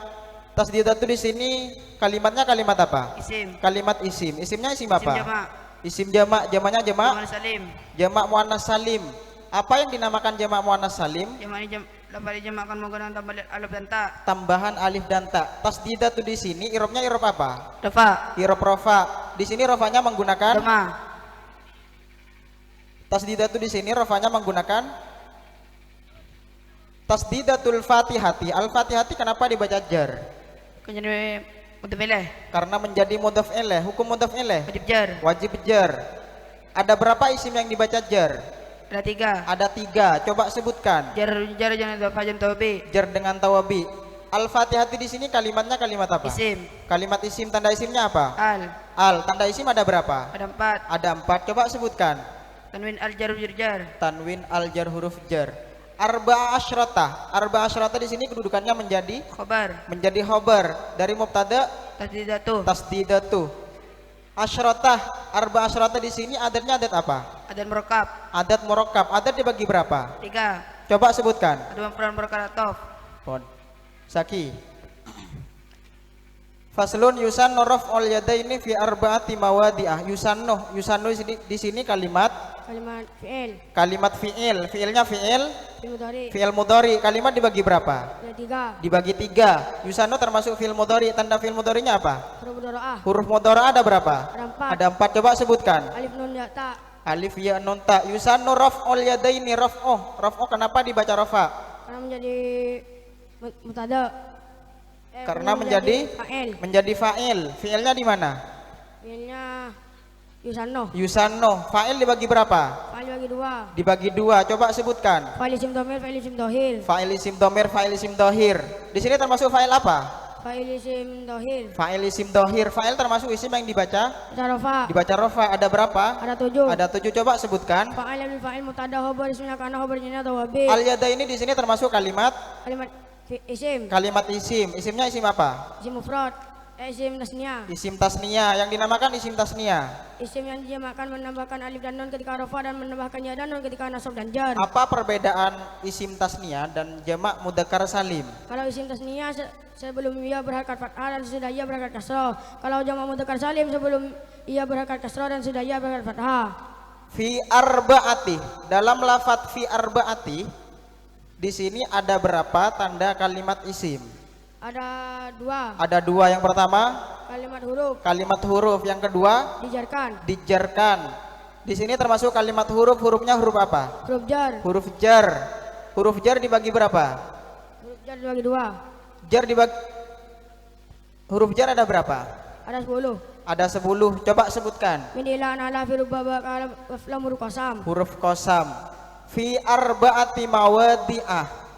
tasdidatuh di sini? Kalimatnya kalimat apa? Isim. Kalimat isim. Isimnya isim apa? Isim jamak. Isim jamak. Jamaknya jamak? Jamak salim. Jamak muannas salim. Apa yang dinamakan jamak muannas salim? Jamak ini dapat dijamakkan menggunakan tambahan alif dan ta. Tambahan alif dan ta. Tasdidatuh di sini irobnya irob apa? Rofa. Irob rofa. Di sini rofanya menggunakan Doma. Tasdidatuh di sini rofanya menggunakan tasdidatul fatihati. Al-fatihati kenapa dibaca jar? Kenapa mudhaf ilaih? Karena menjadi mudhaf ilaih. Hukum mudhaf ilaih? Wajib jar. Wajib jar. Ada berapa isim yang dibaca jar? Ada 3. Ada 3. Coba sebutkan. Jar jangan ada fajan tawabi. Jar dengan tawabi. Al-fatihati di sini kalimatnya kalimat apa? Isim. Kalimat isim, tanda isimnya apa? Al. Al. Tanda isim ada berapa? Ada 4. Ada 4. Coba sebutkan. Tanwin al jar huruf jar. Tanwin al jar huruf jar. Arba'a asyrata. Arba'a asyrata di sini kedudukannya menjadi khobar. Menjadi khobar. Dari mubtada tasdidatuh. Tasdidatuh. Asyrata. Arba'a asyrata di sini adatnya adat apa? Adat murakkab. Adat murakkab. Adat dibagi berapa? 3. Coba sebutkan. Ada mufrad murakkab atof. Pon. Saki. Faslun yusannu raf'ul yadaini fi arba'ati mawadi'ah. Yusannu. Yusannu di sini kalimat fi'il. Kalimat fi'il. Fi'ilnya fi'il. Fi'il mudhari. Fi'il mudhari. Kalimat dibagi berapa? Ada 3. Dibagi 3. Yusannu termasuk fi'il mudhari. Tanda fi'il mudharinya apa? Huruf mudhara'ah. Huruf mudhara'ah ada berapa? Ada 4. Ada 4. Coba sebutkan. Alif nun ya ta. Alif ya nun ta. Yusannu raf'ul yadaini raf'uh. Raf'uh kenapa dibaca rafa? Karena menjadi mubtada. Karena menjadi fa'il. Menjadi fa'il. Fi'ilnya di mana? Fi'ilnya yusanno. Yusanno. Fa'il dibagi berapa? Fa'il dibagi 2. Dibagi 2. Coba sebutkan. Fa'il isim dhamir, fa'il isim dhahir. Fa'il isim dhamir, fa'il isim dhahir. Di sini termasuk fa'il apa? Fa'il isim dhahir. Fa'il isim dhahir. Fa'il termasuk isim yang dibaca rofa. Dibaca rofa. Ada berapa? Ada 7. Ada 7. Coba sebutkan. Fa'il bil fa'il mubtada khabar ismnya kana khabarnya tawabi. Al yada ini di sini termasuk kalimat isim. Kalimat isim. Isimnya isim apa? Isim mufrad. Isim tasniyah. Isim tasniyah. Yang dinamakan isim tasniyah. Isim yang dijamakkan menambahkan alif dan nun ketika rafa dan menambahkan ya dan nun ketika nasab dan jar. Apa perbedaan isim tasniyah dan jamak mudzakkar salim? Kalau isim tasniyah sebelum ia berharakat fathah dan sudah ia berharakat kasrah. Kalau jamak mudzakkar salim sebelum ia berharakat kasrah dan sudah ia berharakat fathah. Fi arba'ati. Dalam lafadz fi arba'ati di sini ada berapa tanda kalimat isim? Ada 2. Ada 2. Yang pertama kalimat huruf. Kalimat huruf. Yang kedua dijarkan. Dijarkan. Di sini termasuk kalimat huruf. Hurufnya huruf apa? Huruf jar. Huruf jar. Huruf jar dibagi berapa? Huruf jar dibagi 2. Jar dibagi. Huruf jar ada berapa? Ada 10. Ada 10. Coba sebutkan. Min ila ala fi rubaba lam huruf qasam. Huruf qasam. Fi arba'ati mawadi'ah.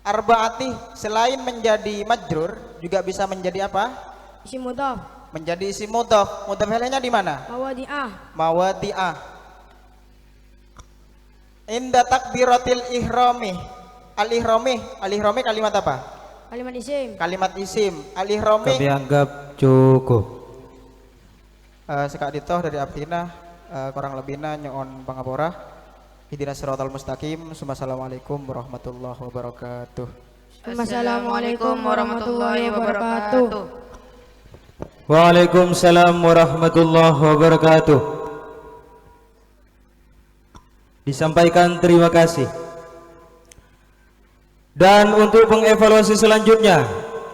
Arba'ati selain menjadi majrur juga bisa menjadi apa? Isim mudhaf. Menjadi isim mudhaf. Mudhaf ilaihnya di mana? Mawadi'ah. Mawadi'ah. Inda takbiratil ihrami. Al-ihrami. Al-ihrami kalimat apa? Kalimat isim. Kalimat isim. Al-ihrami kami anggap cukup. Sekak ditoh dari Abdina kurang lebihnya nyoon pangapora. Ihdinas siratal mustaqim. Assalamualaikum warahmatullahi wabarakatuh. Assalamualaikum warahmatullahi wabarakatuh. Waalaikumsalam warahmatullahi wabarakatuh. Disampaikan terima kasih. Dan untuk pengevaluasi selanjutnya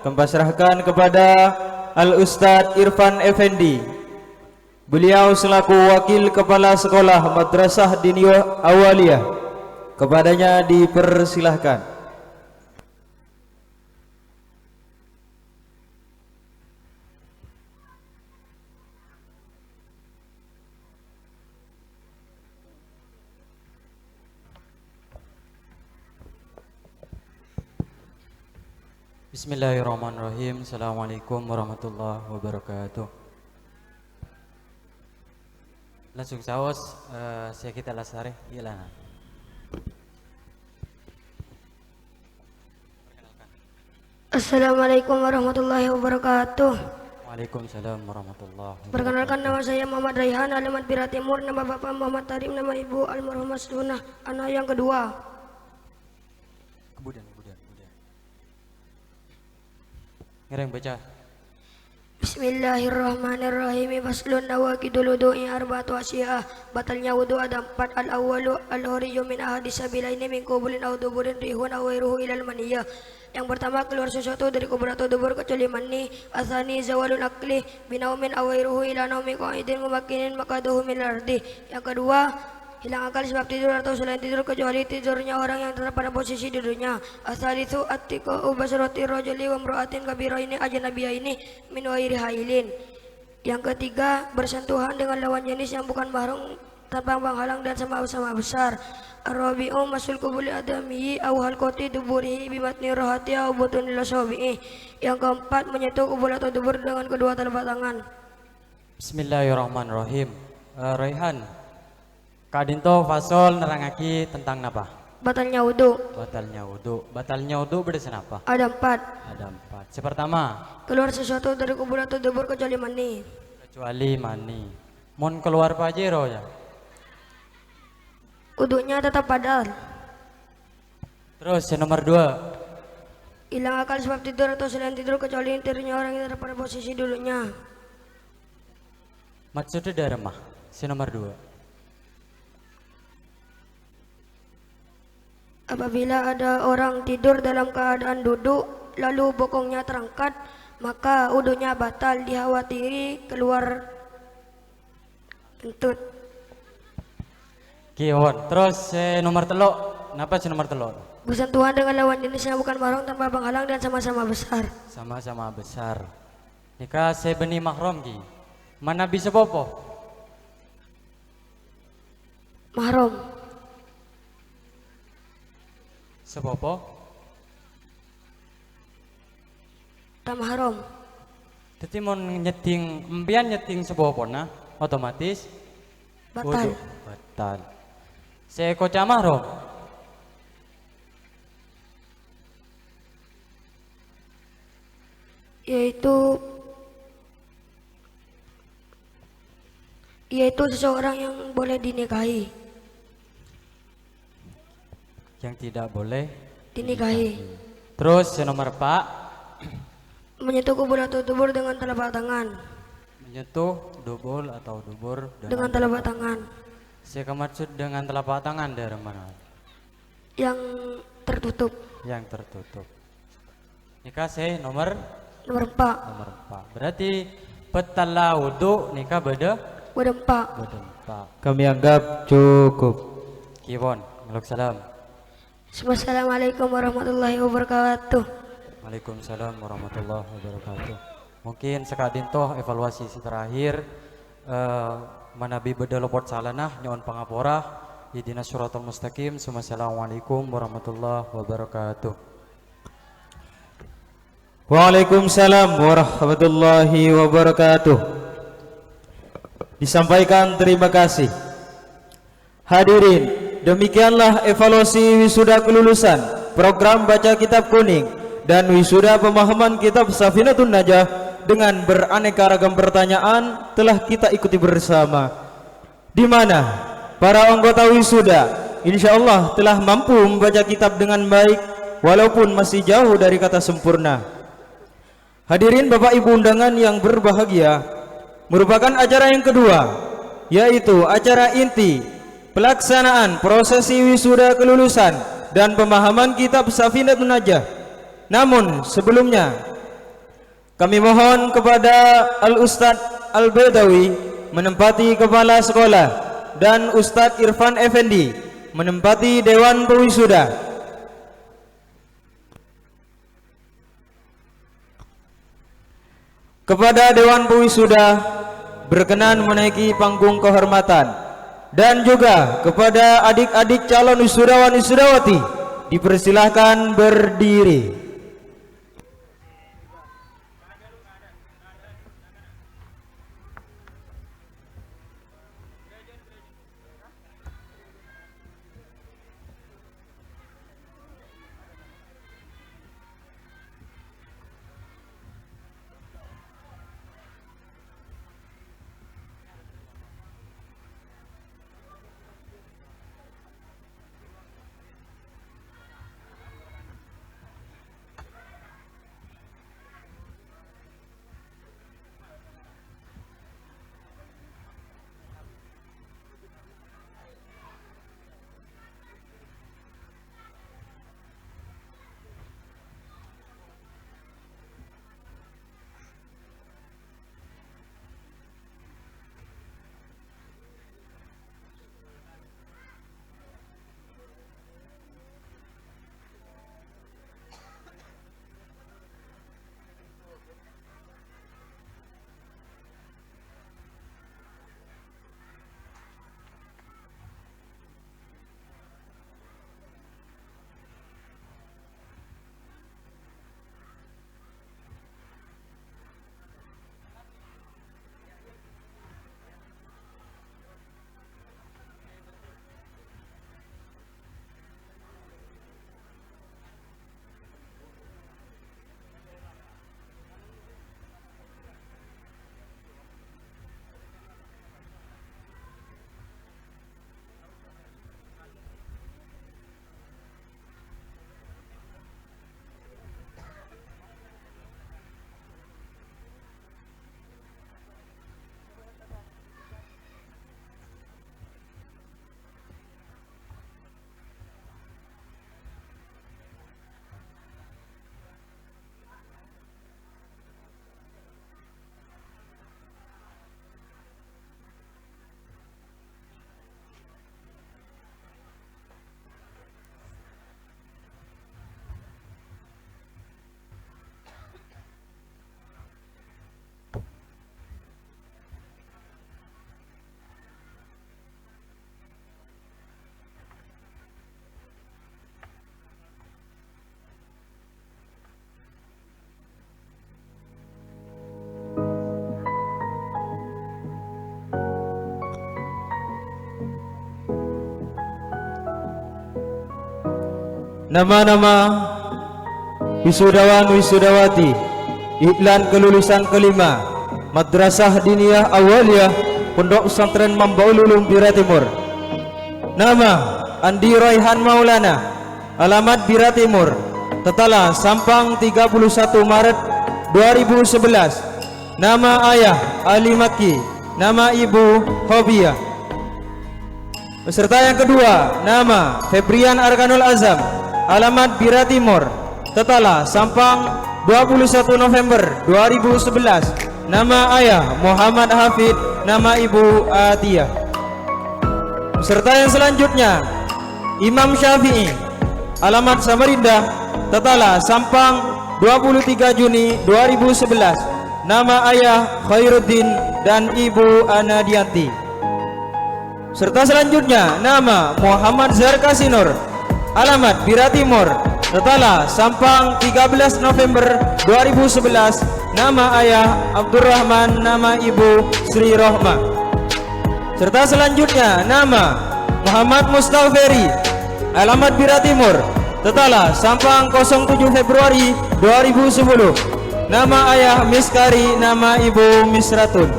kami serahkan kepada Al-Ustadz Irfan Effendi. Beliau selaku wakil kepala sekolah Madrasah Diniyah Awaliyah. Kepadanya dipersilahkan. Bismillahirrahmanirrahim. Assalamualaikum warahmatullahi wabarakatuh. Langsung saos saya kita lasare ilah. Assalamualaikum warahmatullahi wabarakatuh. Waalaikumsalam warahmatullahi wabarakatuh. Perkenalkan, nama saya Muhammad Raihan, alamat Bira Timur, nama Bapak Muhammad Tarim, nama Ibu almarhumah Sunah. Anak yang kedua. Kemudian. Ngereng baca. Bismillahirrahmanirrahim. Faslun nawaqidul wudu'i arba'atu asya'ah. Batalnya wudu ada 4. Al-awwalu al-khuriju min ahadis sabilaini min qubulin aw duburin rihun aw ghairuhu ilal maniyah. Yang pertama, keluar sesuatu dari kubur atau dubur kecuali mani. Asani zawalul akli binaumin aw ghairuhu ila naumi qa'idin mumakkinin maqaduhu min ardi. Yang kedua, hilang akal sebab tidur atau selain tidur kecuali tidurnya orang yang tetap pada posisi tidurnya. Asalitsu attiqa'u basarati rajuli wa imra'atin kabiraini ajnabiyaini min ghairi hailin. Yang ketiga, bersentuhan dengan lawan jenis yang bukan mahram tanpa penghalang dan sama-sama besar. Ar-rabi'u masul qubuli adami aw halqati duburihi bimatni rahati aw butunil asabi'i. Yang keempat, menyentuh kubur atau dubur dengan kedua telapak tangan. Bismillahirrahmanirrahim. Raihan, kadinto fasol nerangaki tentang apa? Batalnya wudu. Batalnya wudu berdasarkan apa? Ada 4. Ada 4. Pertama, keluar sesuatu dari kubur atau dubur kecuali mani. Mon keluar pajero ya. Wudunya tetap padal. Terus yang nomor 2, hilang akal sebab tidur atau selain tidur kecuali tidurnya orang yang pada posisi dulunya. Maksudnya dari mah? Si nomor 2. Apabila ada orang tidur dalam keadaan duduk lalu bokongnya terangkat, maka wudunya batal, dikhawatiri keluar kentut. Kion. Terus nomor 3, kenapa si nomor 3? Bersentuhan dengan lawan jenisnya bukan mahram tanpa penghalang dan sama-sama besar. Sama-sama besar. Nikah saya beni mahram ki. Mana bisa popo? Mahram. Sepopo? Tak mahram. Jadi mau nyeting, empian nyeting sepopo na, otomatis batal. Batal. Saya kocak mahram. Yaitu seseorang yang boleh dinikahi. Yang tidak boleh dinikahi. Terus yang nomor 4, menyentuh kubur atau dubur dengan telapak tangan. Menyentuh dubur atau dubur dengan telapak tangan. Saya maksud dengan telapak tangan dari mana? Yang tertutup. Yang tertutup. Nikah saya nomor 4. Nomor 4. Berarti petala wudu nikah beda 4. Kami anggap cukup. Kiwon, Waalaikumsalam. Assalamualaikum warahmatullahi wabarakatuh. Waalaikumsalam warahmatullahi wabarakatuh. Mungkin sekadin toh evaluasi terakhir manabi beda lopot salanah nyon pangapora ihdinas siratal mustaqim. Assalamualaikum warahmatullahi wabarakatuh. Waalaikumsalam warahmatullahi wabarakatuh. Disampaikan terima kasih. Hadirin, demikianlah evaluasi wisuda kelulusan program baca kitab kuning dan wisuda pemahaman kitab Safinatun Najah dengan beraneka ragam pertanyaan telah kita ikuti bersama, di mana para anggota wisuda insyaallah telah mampu membaca kitab dengan baik walaupun masih jauh dari kata sempurna. Hadirin Bapak Ibu undangan yang berbahagia, merupakan acara yang kedua, yaitu acara inti pelaksanaan prosesi wisuda kelulusan dan pemahaman kitab Safinatun Najah. Namun sebelumnya kami mohon kepada Al-Ustadz Al-Bedawi menempati kepala sekolah dan Ustadz Irfan Effendi menempati Dewan Pewisuda. Kepada Dewan Pewisuda berkenan menaiki panggung kehormatan, dan juga kepada adik-adik calon wisudawan wisudawati dipersilahkan berdiri. Nama-nama wisudawan wisudawati iklan kelulusan kelima Madrasah Diniyah Awaliyah Pondok Pesantren Mambaul Ulum Bira Timur. Nama Andi Raihan Maulana, alamat Bira Timur, Tetala Sampang 31 Maret 2011. Nama ayah Ali Maki, nama ibu Hobiah. Peserta yang kedua, nama Febrian Arkanul Azam, alamat Bira Timur, Tetala Sampang 21 November 2011. Nama ayah Muhammad Hafid, nama ibu Atiyah. Peserta yang selanjutnya, Imam Syafi'i, alamat Samarinda, Tetala Sampang 23 Juni 2011. Nama ayah Khairuddin dan ibu Anadianti. Serta selanjutnya, nama Muhammad Zarkasinur, alamat Bira Timur, Tetala Sampang 13 November 2011. Nama ayah Abdurrahman, nama ibu Sri Rohmah. Serta selanjutnya, nama Muhammad Mustaferi, alamat Bira Timur, Tetala Sampang 07 Februari 2010. Nama ayah Miskari, nama ibu Misratun.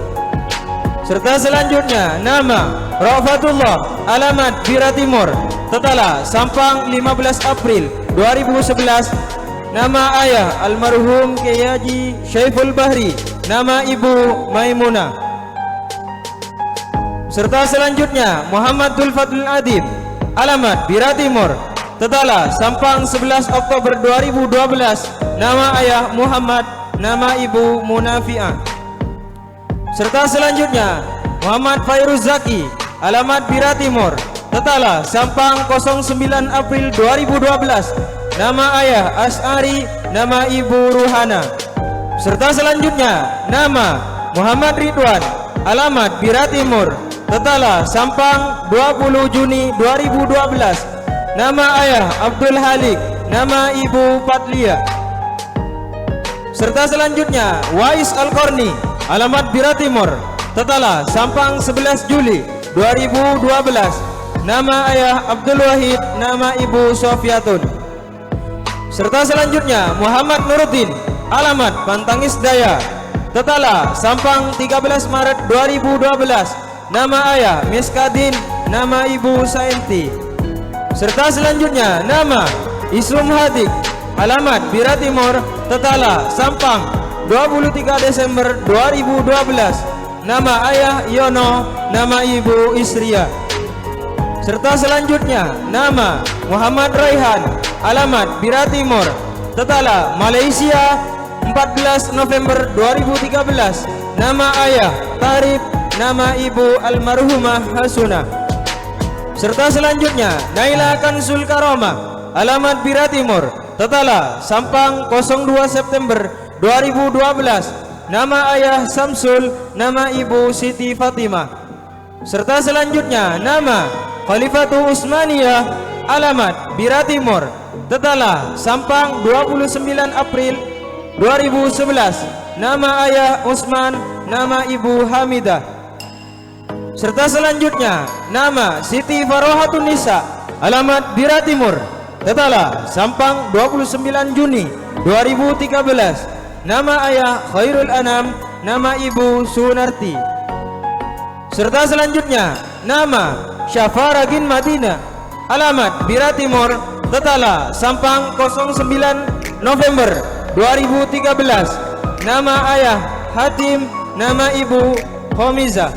Serta selanjutnya, nama Rafatullah, alamat Bira Timur, Tetala Sampang 15 April 2011. Nama ayah almarhum Kiai Haji Syaiful Bahri, nama ibu Maimunah. Serta selanjutnya, Muhammad Dul Fadlul Adib, alamat Bira Timur, Tetala Sampang 11 Oktober 2012. Nama ayah Muhammad, nama ibu Munafi'ah. Serta selanjutnya, Muhammad Fairuz Zaki, alamat Bira Timur, Tetala Sampang 09 April 2012. Nama ayah As'ari, nama ibu Ruhana. Serta selanjutnya, nama Muhammad Ridwan, alamat Bira Timur, Tetala Sampang 20 Juni 2012. Nama ayah Abdul Halik, nama ibu Patlia. Serta selanjutnya, Wais Al-Qarni, alamat Bira Timur, Tetala Sampang 11 Juli 2012. Nama ayah Abdul Wahid, nama ibu Sofiatun. Serta selanjutnya, Muhammad Nuruddin, alamat Pantangis Daya, Tetala Sampang 13 Maret 2012. Nama ayah Miskadin, nama ibu Sainti. Serta selanjutnya, nama Isrum Hadik, alamat Bira Timur, Tetala Sampang 23 Desember 2012. Nama ayah Yono, nama ibu Isria. Serta selanjutnya, nama Muhammad Raihan, alamat Bira Timur, Tetala Malaysia 14 November 2013. Nama ayah Tarif, nama ibu almarhumah Hasuna. Serta selanjutnya, Naila Kansul Karomah, alamat Bira Timur, Tetala Sampang 02 September 2012. Nama ayah Samsul, nama ibu Siti Fatimah. Serta selanjutnya, nama Khalifatu Usmaniyah, alamat Bira Timur, Tetala Sampang 29 April 2011. Nama ayah Usman, nama ibu Hamidah. Serta selanjutnya, nama Siti Farohatun Nisa, alamat Bira Timur, Tetala Sampang 29 Juni 2013. Nama ayah Khairul Anam, nama ibu Sunarti. Serta selanjutnya, nama Syafaragin Madinah, alamat Bira Timur, Tetala Sampang 09 November 2013. Nama ayah Hatim, nama ibu Homiza.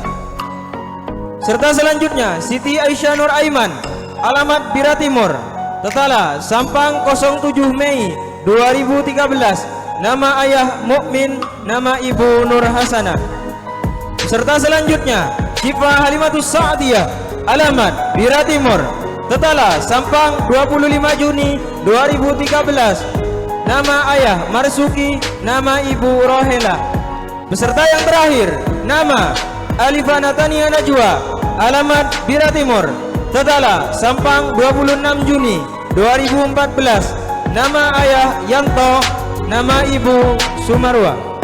Serta selanjutnya, Siti Aisyah Nur Aiman, alamat Bira Timur, Tetala Sampang 07 Mei 2013. Nama ayah Mukmin, nama ibu Nur Hasanah. Serta selanjutnya, Syifa Halimatus Sa'diyah, alamat Bira Timur, Tetala Sampang 25 Juni 2013. Nama ayah Marsuki, nama ibu Rohela. Peserta yang terakhir, nama Alifa Natania Najwa, alamat Bira Timur, Tetala Sampang 26 Juni 2014. Nama ayah Yanto, nama ibu Sumarwa.